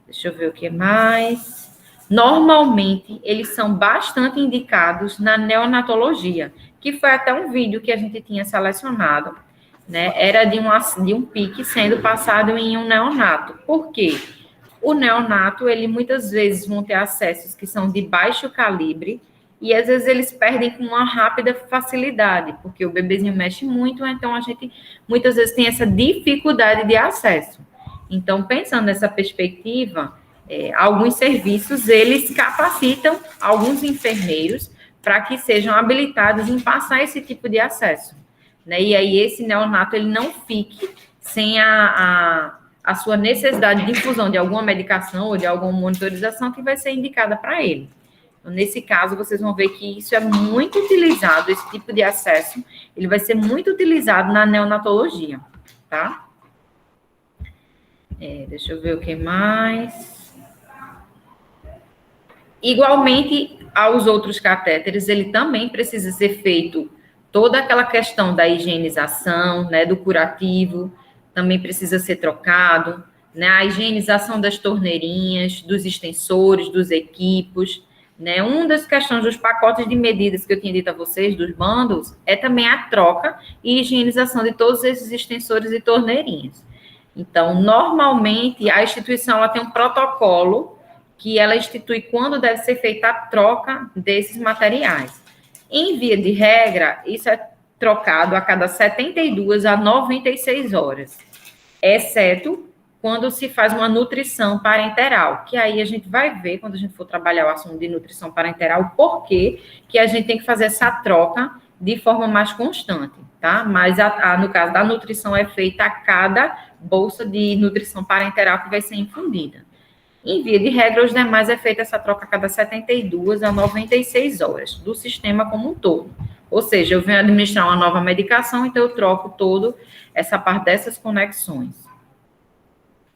Deixa eu ver o que mais. Normalmente, eles são bastante indicados na neonatologia, que foi até um vídeo que a gente tinha selecionado, né? Era de um PIC sendo passado em um neonato. Por quê? O neonato, ele muitas vezes vão ter acessos que são de baixo calibre, e às vezes eles perdem com uma rápida facilidade, porque o bebezinho mexe muito, então a gente muitas vezes tem essa dificuldade de acesso. Então, pensando nessa perspectiva, alguns serviços, eles capacitam alguns enfermeiros para que sejam habilitados em passar esse tipo de acesso, né? E aí, esse neonato, ele não fique sem a sua necessidade de infusão de alguma medicação ou de alguma monitorização que vai ser indicada para ele. Então, nesse caso, vocês vão ver que isso é muito utilizado, esse tipo de acesso, ele vai ser muito utilizado na neonatologia, tá? Deixa eu ver o que mais. Igualmente aos outros catéteres, ele também precisa ser feito toda aquela questão da higienização, né, do curativo, também precisa ser trocado, né, a higienização das torneirinhas, dos extensores, dos equipos, né, uma das questões dos pacotes de medidas que eu tinha dito a vocês, dos bundles, é também a troca e higienização de todos esses extensores e torneirinhas. Então, normalmente, a instituição ela tem um protocolo que ela institui quando deve ser feita a troca desses materiais. Em via de regra, isso é trocado a cada 72 a 96 horas, exceto quando se faz uma nutrição parenteral, que aí a gente vai ver, quando a gente for trabalhar o assunto de nutrição parenteral, por que a gente tem que fazer essa troca de forma mais constante, tá? Mas, no caso da nutrição, é feita a cada bolsa de nutrição parenteral que vai ser infundida. Em via de regra, os demais é feita essa troca a cada 72 a 96 horas, do sistema como um todo. Ou seja, eu venho administrar uma nova medicação, então eu troco toda essa parte dessas conexões.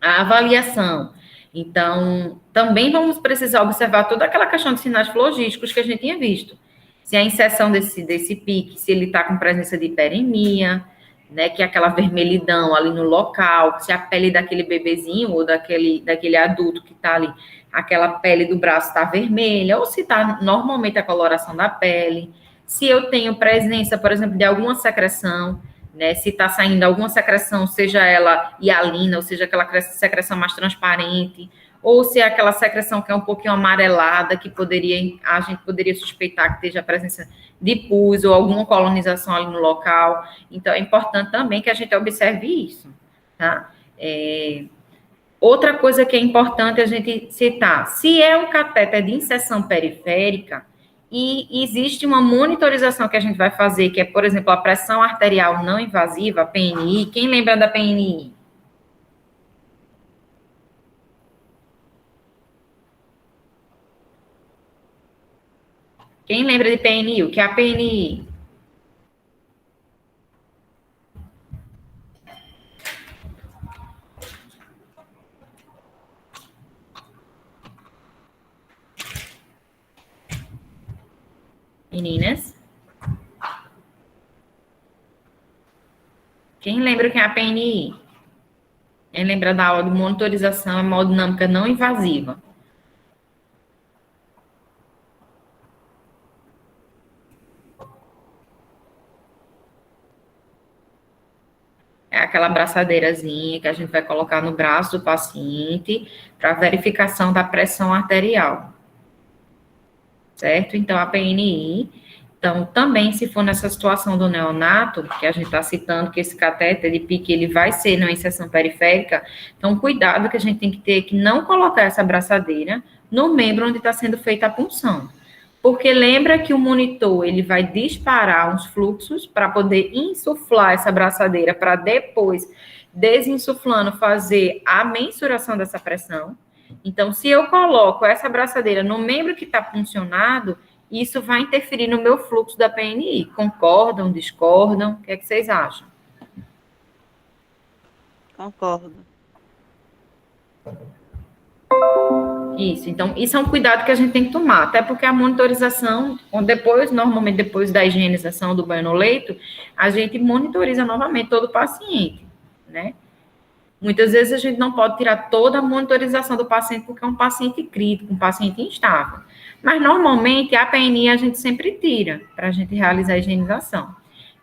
A avaliação. Então, também vamos precisar observar toda aquela questão de sinais flogísticos que a gente tinha visto. Se a inserção desse PIC, se ele está com presença de hiperemia, né, que é aquela vermelhidão ali no local, se a pele daquele bebezinho ou daquele adulto que está ali, aquela pele do braço está vermelha, ou se está normalmente a coloração da pele, se eu tenho presença, por exemplo, de alguma secreção, né, se está saindo alguma secreção, seja ela hialina, ou seja, aquela secreção mais transparente, ou se é aquela secreção que é um pouquinho amarelada, que a gente poderia suspeitar que esteja a presença de pus ou alguma colonização ali no local. Então, é importante também que a gente observe isso, tá? Outra coisa que é importante a gente citar, se é um catéter de inserção periférica, e existe uma monitorização que a gente vai fazer, que é, por exemplo, a pressão arterial não invasiva, a PNI. Quem lembra da PNI? Quem lembra de PNI? O que é a PNI? Meninas? Quem lembra o que é a PNI? Quem lembra da aula de monitorização hemodinâmica não invasiva? É aquela abraçadeirazinha que a gente vai colocar no braço do paciente para verificação da pressão arterial. Certo? Então, a PNI, então, também se for nessa situação do neonato, que a gente está citando que esse catéter de PIC, ele vai ser numa inserção periférica, então, cuidado que a gente tem que ter que não colocar essa abraçadeira no membro onde está sendo feita a punção. Porque lembra que o monitor, ele vai disparar uns fluxos para poder insuflar essa abraçadeira, para depois, desinsuflando, fazer a mensuração dessa pressão. Então, se eu coloco essa abraçadeira no membro que está puncionado, isso vai interferir no meu fluxo da PNI. Concordam, discordam? O que é que vocês acham? Concordo. Isso, então, isso é um cuidado que a gente tem que tomar, até porque a monitorização, normalmente depois da higienização do banho no leito, a gente monitoriza novamente todo o paciente, né? Muitas vezes a gente não pode tirar toda a monitorização do paciente porque é um paciente crítico, um paciente instável. Mas, normalmente, a PNI a gente sempre tira para a gente realizar a higienização.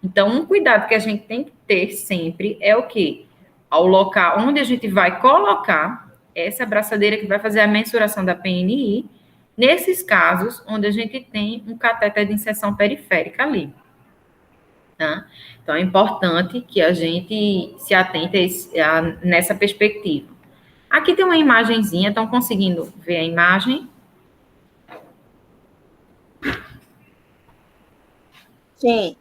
Então, um cuidado que a gente tem que ter sempre é o quê? Ao local onde a gente vai colocar essa abraçadeira que vai fazer a mensuração da PNI, nesses casos onde a gente tem um catéter de inserção periférica ali. Tá? Então, é importante que a gente se atente nessa perspectiva. Aqui tem uma imagenzinha, estão conseguindo ver a imagem? Sim.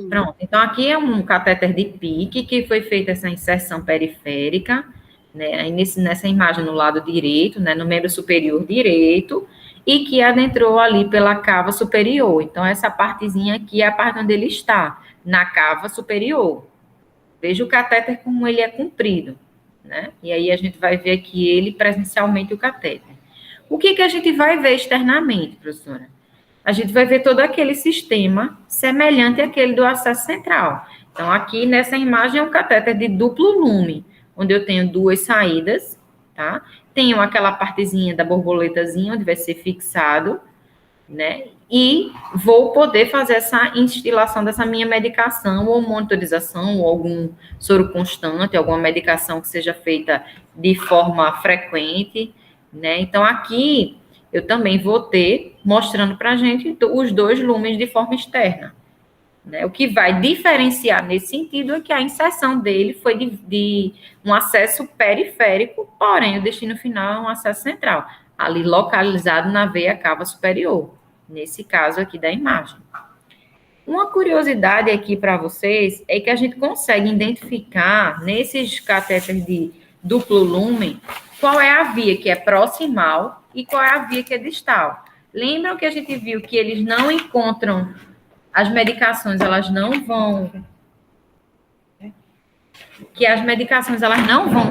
Pronto, então aqui é um catéter de PIC que foi feita essa inserção periférica, né, aí nessa imagem no lado direito, né, no membro superior direito, e que adentrou ali pela cava superior. Então, essa partezinha aqui é a parte onde ele está, na cava superior. Veja o catéter como ele é comprido, né? E aí a gente vai ver aqui ele presencialmente o catéter. O que a gente vai ver externamente, professora? A gente vai ver todo aquele sistema semelhante àquele do acesso central. Então, aqui nessa imagem é um catéter de duplo lume, onde eu tenho duas saídas, tá? Tenho aquela partezinha da borboletazinha, onde vai ser fixado, né? E vou poder fazer essa instilação dessa minha medicação, ou monitorização, ou algum soro constante, alguma medicação que seja feita de forma frequente, né? Então, aqui eu também vou ter, mostrando para a gente, os dois lumens de forma externa. Né? O que vai diferenciar nesse sentido é que a inserção dele foi de um acesso periférico, porém o destino final é um acesso central, ali localizado na veia cava superior, nesse caso aqui da imagem. Uma curiosidade aqui para vocês é que a gente consegue identificar nesses catéteres de duplo lumen qual é a via que é proximal e qual é a via que é distal. Lembram que a gente viu que eles não encontram as medicações, elas não vão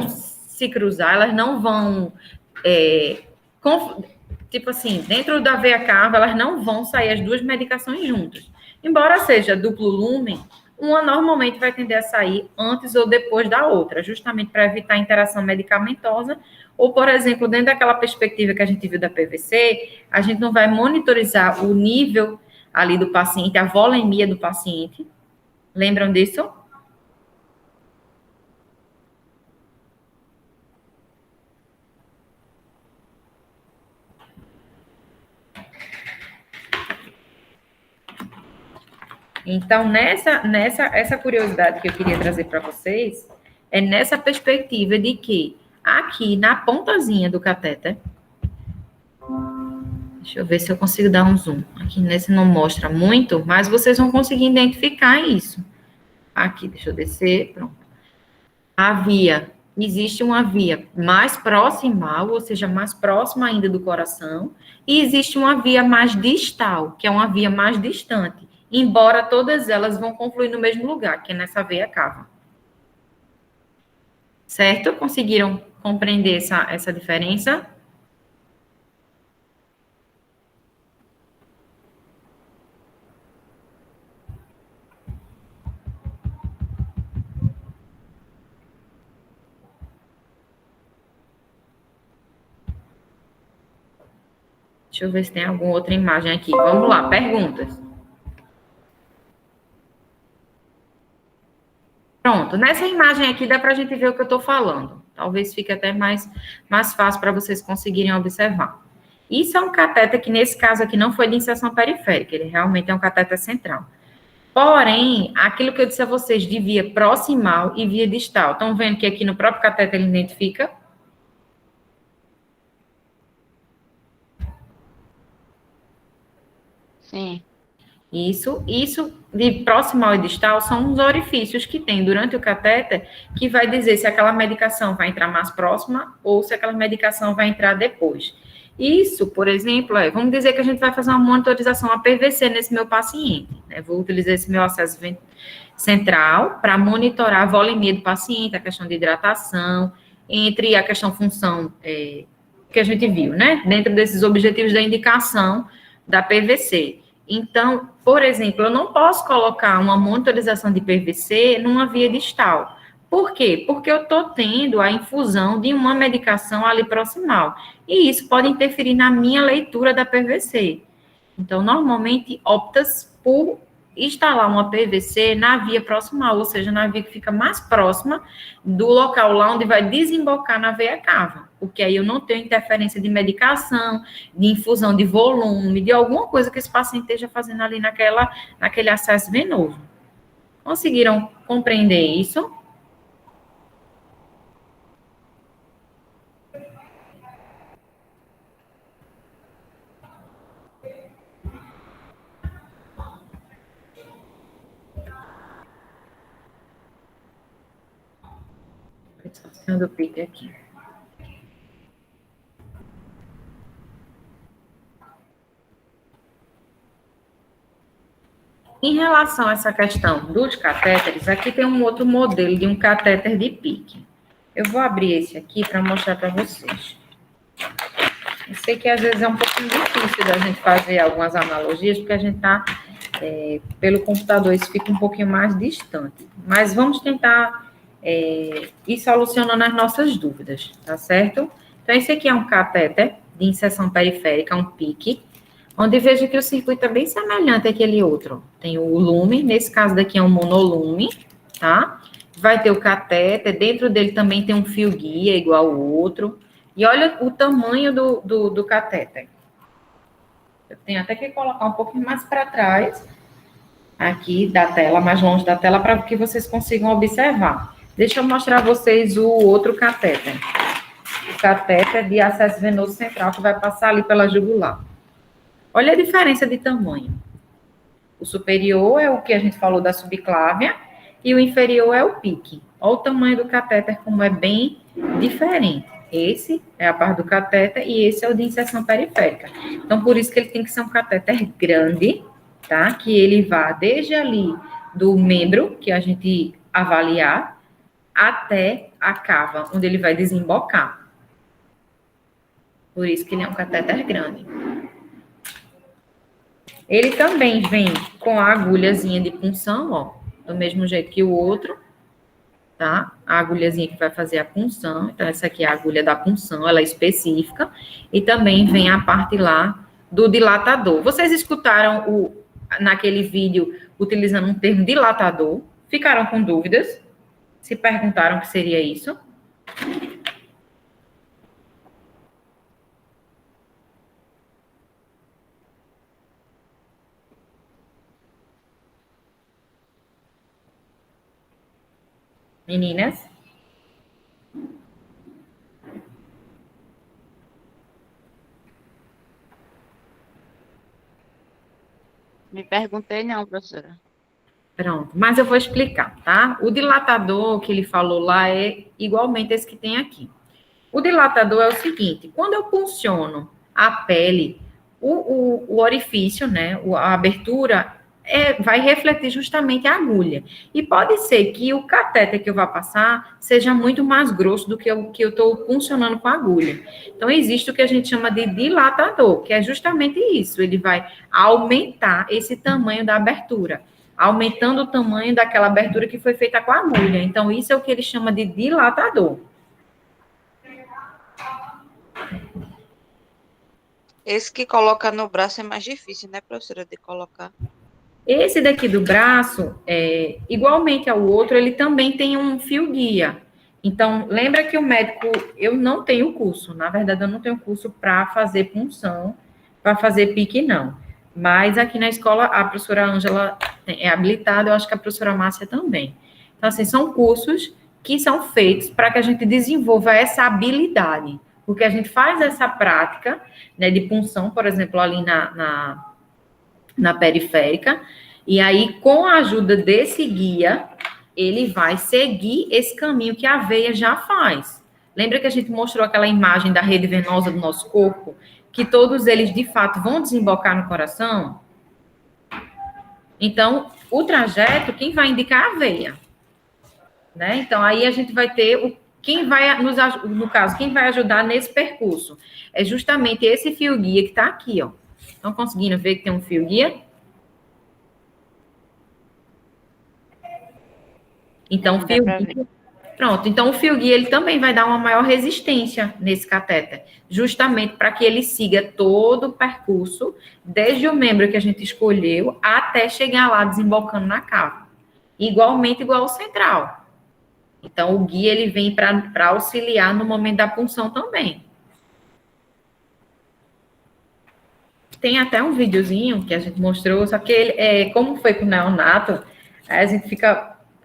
se cruzar, elas não vão, tipo assim, dentro da veia cava, elas não vão sair as duas medicações juntas. Embora seja duplo lumen, uma normalmente vai tender a sair antes ou depois da outra, justamente para evitar a interação medicamentosa, ou, por exemplo, dentro daquela perspectiva que a gente viu da PVC, a gente não vai monitorizar o nível ali do paciente, a volemia do paciente. Lembram disso? Então, essa curiosidade que eu queria trazer para vocês é nessa perspectiva de que aqui na pontazinha do catéter, deixa eu ver se eu consigo dar um zoom. Aqui nesse não mostra muito, mas vocês vão conseguir identificar isso. Aqui, deixa eu descer, pronto. A via existe uma via mais proximal, ou seja, mais próxima ainda do coração, e existe uma via mais distal, que é uma via mais distante, embora todas elas vão confluir no mesmo lugar, que é nessa veia cava. Certo? Conseguiram compreender essa diferença? Deixa eu ver se tem alguma outra imagem aqui. Vamos lá, perguntas. Pronto, nessa imagem aqui dá para a gente ver o que eu estou falando. Talvez fique até mais fácil para vocês conseguirem observar. Isso é um cateter que, nesse caso aqui, não foi de inserção periférica, ele realmente é um cateter central. Porém, aquilo que eu disse a vocês de via proximal e via distal, estão vendo que aqui no próprio cateter ele identifica? Sim. Isso de proximal e distal são os orifícios que tem durante o catéter que vai dizer se aquela medicação vai entrar mais próxima ou se aquela medicação vai entrar depois. Isso, por exemplo, vamos dizer que a gente vai fazer uma monitorização a PVC nesse meu paciente, né? Vou utilizar esse meu acesso central para monitorar a volemia do paciente, a questão de hidratação, entre a questão função que a gente viu, né? Dentro desses objetivos da indicação da PVC. Então, por exemplo, eu não posso colocar uma monitorização de PVC numa via distal. Por quê? Porque eu estou tendo a infusão de uma medicação ali proximal. E isso pode interferir na minha leitura da PVC. Então, normalmente, opta-se por instalar uma PVC na via proximal, ou seja, na via que fica mais próxima do local lá onde vai desembocar na veia cava, porque aí eu não tenho interferência de medicação, de infusão de volume, de alguma coisa que esse paciente esteja fazendo ali naquele acesso venoso. Conseguiram compreender isso? Estou do pique aqui. Em relação a essa questão dos catéteres, aqui tem um outro modelo de um catéter de pique. Eu vou abrir esse aqui para mostrar para vocês. Eu sei que às vezes é um pouquinho difícil da gente fazer algumas analogias, porque a gente está, pelo computador, isso fica um pouquinho mais distante. Mas vamos tentar ir solucionando as nossas dúvidas, tá certo? Então, esse aqui é um catéter de inserção periférica, um pique, onde veja que o circuito é bem semelhante àquele outro. Tem o lume, nesse caso daqui é um monolume, tá? Vai ter o catéter, dentro dele também tem um fio guia igual ao outro. E olha o tamanho do catéter. Eu tenho até que colocar um pouquinho mais para trás, aqui da tela, mais longe da tela, para que vocês consigam observar. Deixa eu mostrar a vocês o outro catéter. O catéter de acesso venoso central, que vai passar ali pela jugular. Olha a diferença de tamanho. O superior é o que a gente falou da subclávia e o inferior é o pique. Olha o tamanho do catéter, como é bem diferente. Esse é a parte do catéter e esse é o de inserção periférica. Então, por isso que ele tem que ser um catéter grande, tá? Que ele vá desde ali do membro, que a gente avaliar, até a cava, onde ele vai desembocar. Por isso que ele é um catéter grande. Ele também vem com a agulhazinha de punção, ó, do mesmo jeito que o outro, tá? A agulhazinha que vai fazer a punção. Então, essa aqui é a agulha da punção, ela é específica. E também vem a parte lá do dilatador. Vocês escutaram naquele vídeo utilizando um termo dilatador? Ficaram com dúvidas? Se perguntaram o que seria isso? Meninas? Me perguntei não, professora. Pronto, mas eu vou explicar, tá? O dilatador que ele falou lá é igualmente esse que tem aqui. O dilatador é o seguinte, quando eu punciono a pele, o orifício, né, a abertura, vai refletir justamente a agulha. E pode ser que o catéter que eu vá passar seja muito mais grosso do que o que eu estou puncionando com a agulha. Então, existe o que a gente chama de dilatador, que é justamente isso. Ele vai aumentar esse tamanho da abertura, aumentando o tamanho daquela abertura que foi feita com a agulha. Então, isso é o que ele chama de dilatador. Esse que coloca no braço é mais difícil, né, professora, de colocar? Esse daqui do braço, igualmente ao outro, ele também tem um fio guia. Então, lembra que o médico, eu não tenho curso, na verdade, eu não tenho curso para fazer punção, para fazer pique, não. Mas aqui na escola, a professora Ângela é habilitada, eu acho que a professora Márcia também. Então, assim, são cursos que são feitos para que a gente desenvolva essa habilidade, porque a gente faz essa prática, né, de punção, por exemplo, ali na periférica, e aí, com a ajuda desse guia, ele vai seguir esse caminho que a veia já faz. Lembra que a gente mostrou aquela imagem da rede venosa do nosso corpo? Que todos eles, de fato, vão desembocar no coração? Então, o trajeto, quem vai indicar é a veia. Né? Então, aí a gente vai ter quem vai no caso, quem vai ajudar nesse percurso é justamente esse fio guia que está aqui, ó. Estão conseguindo ver que tem um fio guia? Então, o fio guia, pronto. Então, o fio guia ele também vai dar uma maior resistência nesse catéter, justamente para que ele siga todo o percurso, desde o membro que a gente escolheu até chegar lá desembocando na cava. Igualmente igual ao central. Então, o guia ele vem para auxiliar no momento da punção também. Tem até um videozinho que a gente mostrou, só que ele, como foi com o neonato, a gente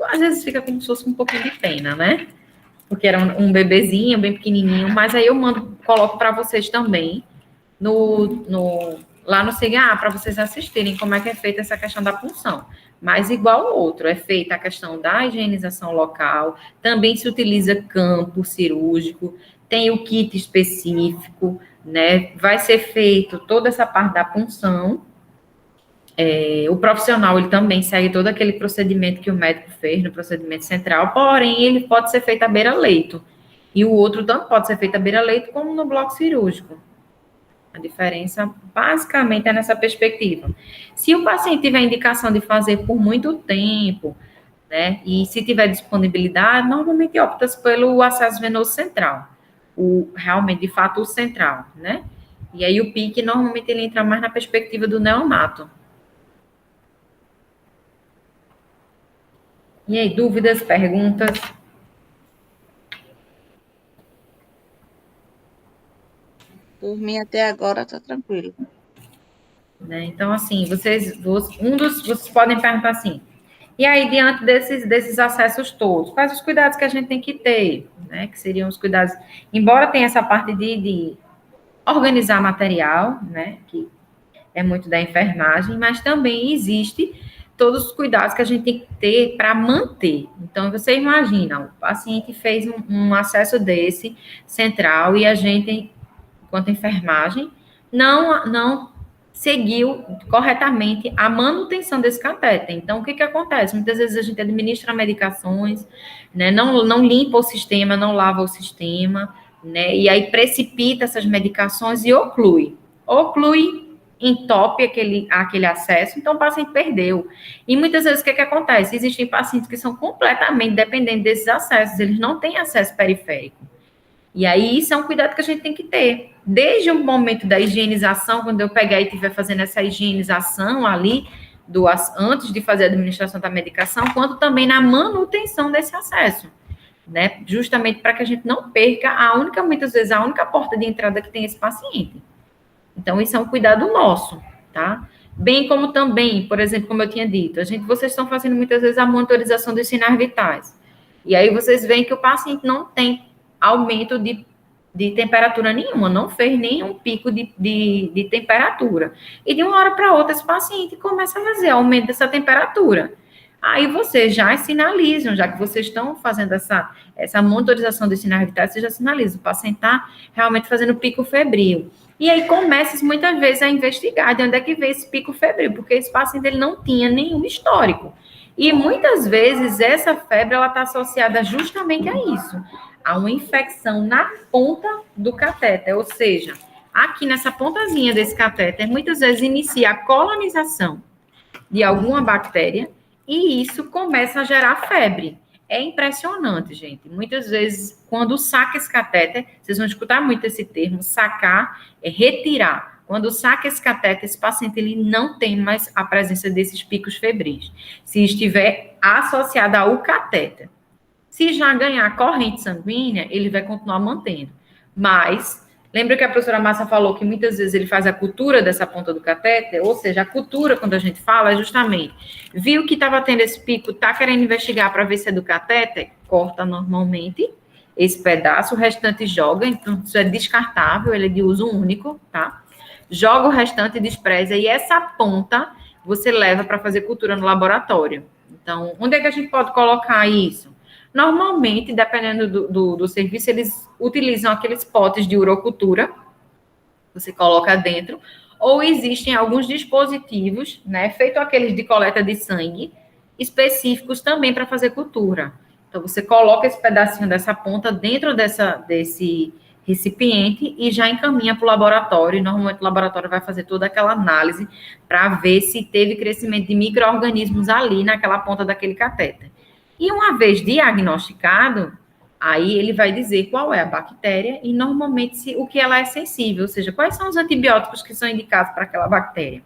às vezes fica como se fosse um pouquinho de pena, né? Porque era um bebezinho bem pequenininho, mas aí eu coloco para vocês também lá no CIGA, para vocês assistirem como é que é feita essa questão da punção. Mas igual ao outro, é feita a questão da higienização local, também se utiliza campo cirúrgico, tem o kit específico, né? Vai ser feito toda essa parte da punção. O profissional, ele também segue todo aquele procedimento que o médico fez no procedimento central, porém, ele pode ser feito à beira-leito. E o outro tanto pode ser feito à beira-leito como no bloco cirúrgico. A diferença, basicamente, é nessa perspectiva. Se o paciente tiver indicação de fazer por muito tempo, né, e se tiver disponibilidade, normalmente opta-se pelo acesso venoso central. Realmente, de fato, o central, né? E aí o PIC, normalmente, ele entra mais na perspectiva do neonato. E aí, dúvidas, perguntas? Por mim, até agora, tá tranquilo. Né? Então, assim, vocês podem perguntar assim, e aí, diante desses acessos todos, quais os cuidados que a gente tem que ter, né? Que seriam os cuidados, embora tenha essa parte de organizar material, né? Que é muito da enfermagem, mas também existe todos os cuidados que a gente tem que ter para manter. Então, você imagina, o paciente fez um acesso desse central e a gente, enquanto enfermagem, não seguiu corretamente a manutenção desse catéter. Então, o que acontece? Muitas vezes a gente administra medicações, né, não limpa o sistema, não lava o sistema, né, e aí precipita essas medicações e oclui, entope aquele acesso, então o paciente perdeu. E muitas vezes o que acontece? Existem pacientes que são completamente dependentes desses acessos, eles não têm acesso periférico. E aí, isso é um cuidado que a gente tem que ter. Desde o momento da higienização, quando eu pegar e estiver fazendo essa higienização ali, antes de fazer a administração da medicação, quanto também na manutenção desse acesso, né? Justamente para que a gente não perca muitas vezes, a única porta de entrada que tem esse paciente. Então, isso é um cuidado nosso, tá? Bem como também, por exemplo, como eu tinha dito, vocês estão fazendo muitas vezes a monitorização dos sinais vitais. E aí vocês veem que o paciente não tem aumento de temperatura nenhuma, não fez nenhum pico de temperatura. E de uma hora para outra, esse paciente começa a fazer aumento dessa temperatura. Aí vocês já sinalizam, já que vocês estão fazendo essa monitorização dos sinais vitais, vocês já sinalizam, o paciente está realmente fazendo pico febril. E aí começa muitas vezes a investigar de onde é que veio esse pico febril, porque esse paciente ele não tinha nenhum histórico. E muitas vezes essa febre ela está associada justamente a isso, a uma infecção na ponta do catéter, ou seja, aqui nessa pontazinha desse catéter, muitas vezes inicia a colonização de alguma bactéria e isso começa a gerar febre. É impressionante, gente. Muitas vezes, quando saca esse catéter, vocês vão escutar muito esse termo, sacar é retirar. Quando saca esse catéter, esse paciente ele não tem mais a presença desses picos febris. Se estiver associado ao catéter. Se já ganhar corrente sanguínea, ele vai continuar mantendo. Mas, lembra que a professora Márcia falou que muitas vezes ele faz a cultura dessa ponta do catéter? Ou seja, a cultura, quando a gente fala, é justamente, viu que estava tendo esse pico, está querendo investigar para ver se é do catéter? Corta normalmente esse pedaço, o restante joga, então isso é descartável, ele é de uso único, tá? Joga o restante e despreza, e essa ponta você leva para fazer cultura no laboratório. Então, onde é que a gente pode colocar isso? Normalmente, dependendo do serviço, eles utilizam aqueles potes de urocultura, você coloca dentro, ou existem alguns dispositivos, né, feito aqueles de coleta de sangue, específicos também para fazer cultura. Então, você coloca esse pedacinho dessa ponta dentro desse recipiente e já encaminha para o laboratório, e normalmente o laboratório vai fazer toda aquela análise para ver se teve crescimento de micro-organismos ali naquela ponta daquele catéter. E uma vez diagnosticado, aí ele vai dizer qual é a bactéria e normalmente o que ela é sensível, ou seja, quais são os antibióticos que são indicados para aquela bactéria.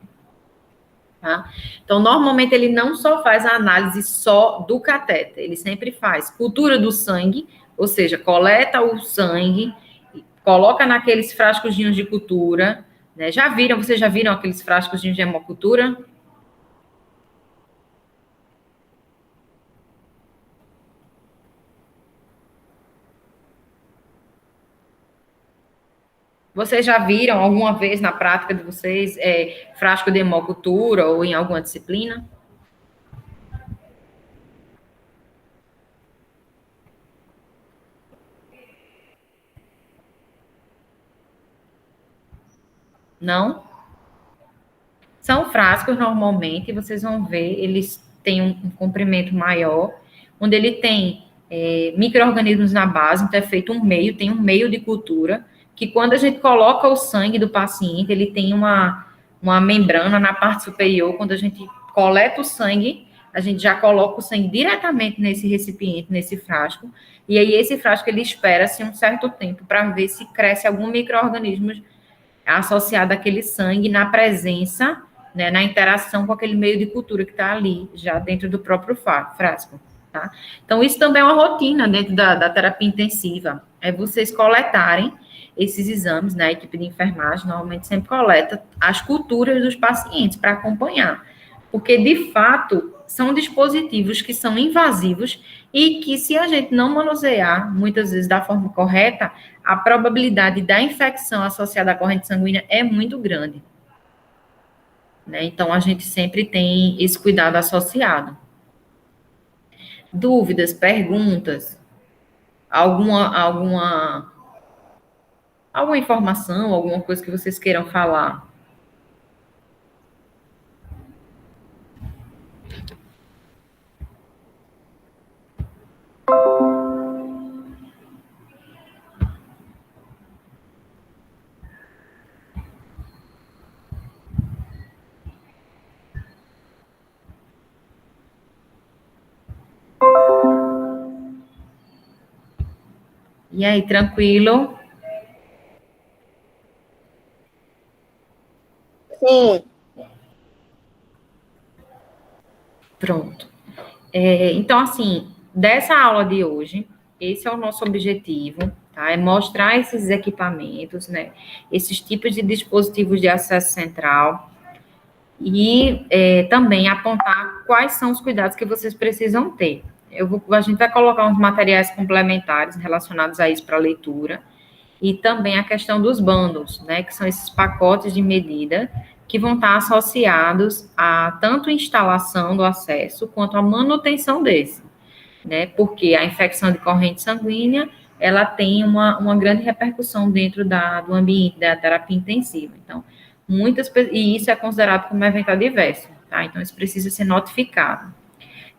Tá? Então, normalmente ele não só faz a análise só do catéter, ele sempre faz cultura do sangue, ou seja, coleta o sangue, coloca naqueles frascozinhos de cultura, né? Vocês já viram aqueles frascozinhos de hemocultura? Vocês já viram alguma vez na prática de vocês frasco de hemocultura ou em alguma disciplina? Não? São frascos, normalmente, vocês vão ver, eles têm um comprimento maior, onde ele tem micro-organismos na base, então é feito tem um meio de cultura, que quando a gente coloca o sangue do paciente, ele tem uma membrana na parte superior, quando a gente coleta o sangue, a gente já coloca o sangue diretamente nesse recipiente, nesse frasco, e aí esse frasco ele espera-se um certo tempo para ver se cresce algum micro-organismo associado àquele sangue na presença, né, na interação com aquele meio de cultura que está ali, já dentro do próprio frasco, tá? Então, isso também é uma rotina dentro da terapia intensiva, é vocês coletarem esses exames, né, a equipe de enfermagem normalmente sempre coleta as culturas dos pacientes para acompanhar, porque, de fato, são dispositivos que são invasivos e que, se a gente não manusear, muitas vezes da forma correta, a probabilidade da infecção associada à corrente sanguínea é muito grande. Né? Então, a gente sempre tem esse cuidado associado. Dúvidas, perguntas, alguma informação, alguma coisa que vocês queiram falar? E aí, tranquilo? Sim. Pronto. Então, assim, dessa aula de hoje, esse é o nosso objetivo, tá? É mostrar esses equipamentos, né? Esses tipos de dispositivos de acesso central e também apontar quais são os cuidados que vocês precisam ter. A gente vai colocar uns materiais complementares relacionados a isso para leitura e também a questão dos bundles, né? Que são esses pacotes de medida que vão estar associados a tanto a instalação do acesso quanto a manutenção desse, né? Porque a infecção de corrente sanguínea, ela tem uma grande repercussão dentro do ambiente da terapia intensiva. Então, e isso é considerado como evento adverso, tá? Então, isso precisa ser notificado.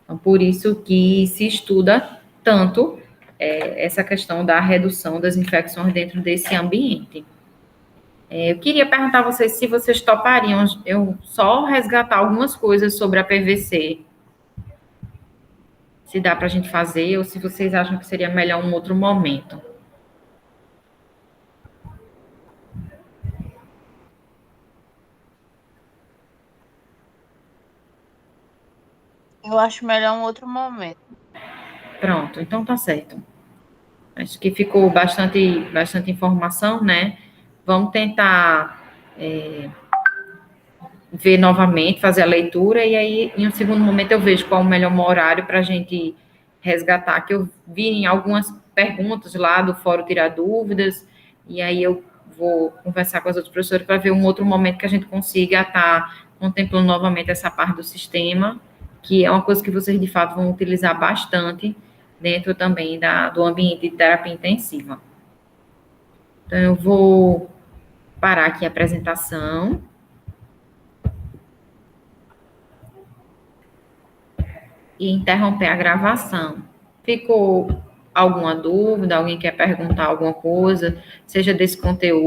Então, por isso que se estuda tanto essa questão da redução das infecções dentro desse ambiente. Eu queria perguntar a vocês se vocês topariam eu só resgatar algumas coisas sobre a PVC. Se dá para a gente fazer, ou se vocês acham que seria melhor um outro momento. Eu acho melhor um outro momento. Pronto, então tá certo. Acho que ficou bastante informação, né? Vamos tentar ver novamente, fazer a leitura, e aí, em um segundo momento, eu vejo qual é o melhor horário para a gente resgatar, que eu vi em algumas perguntas lá do Fórum Tirar Dúvidas, e aí eu vou conversar com as outras professoras para ver um outro momento que a gente consiga estar contemplando novamente essa parte do sistema, que é uma coisa que vocês, de fato, vão utilizar bastante dentro também do ambiente de terapia intensiva. Então, eu vou parar aqui a apresentação. E interromper a gravação. Ficou alguma dúvida? Alguém quer perguntar alguma coisa? Seja desse conteúdo?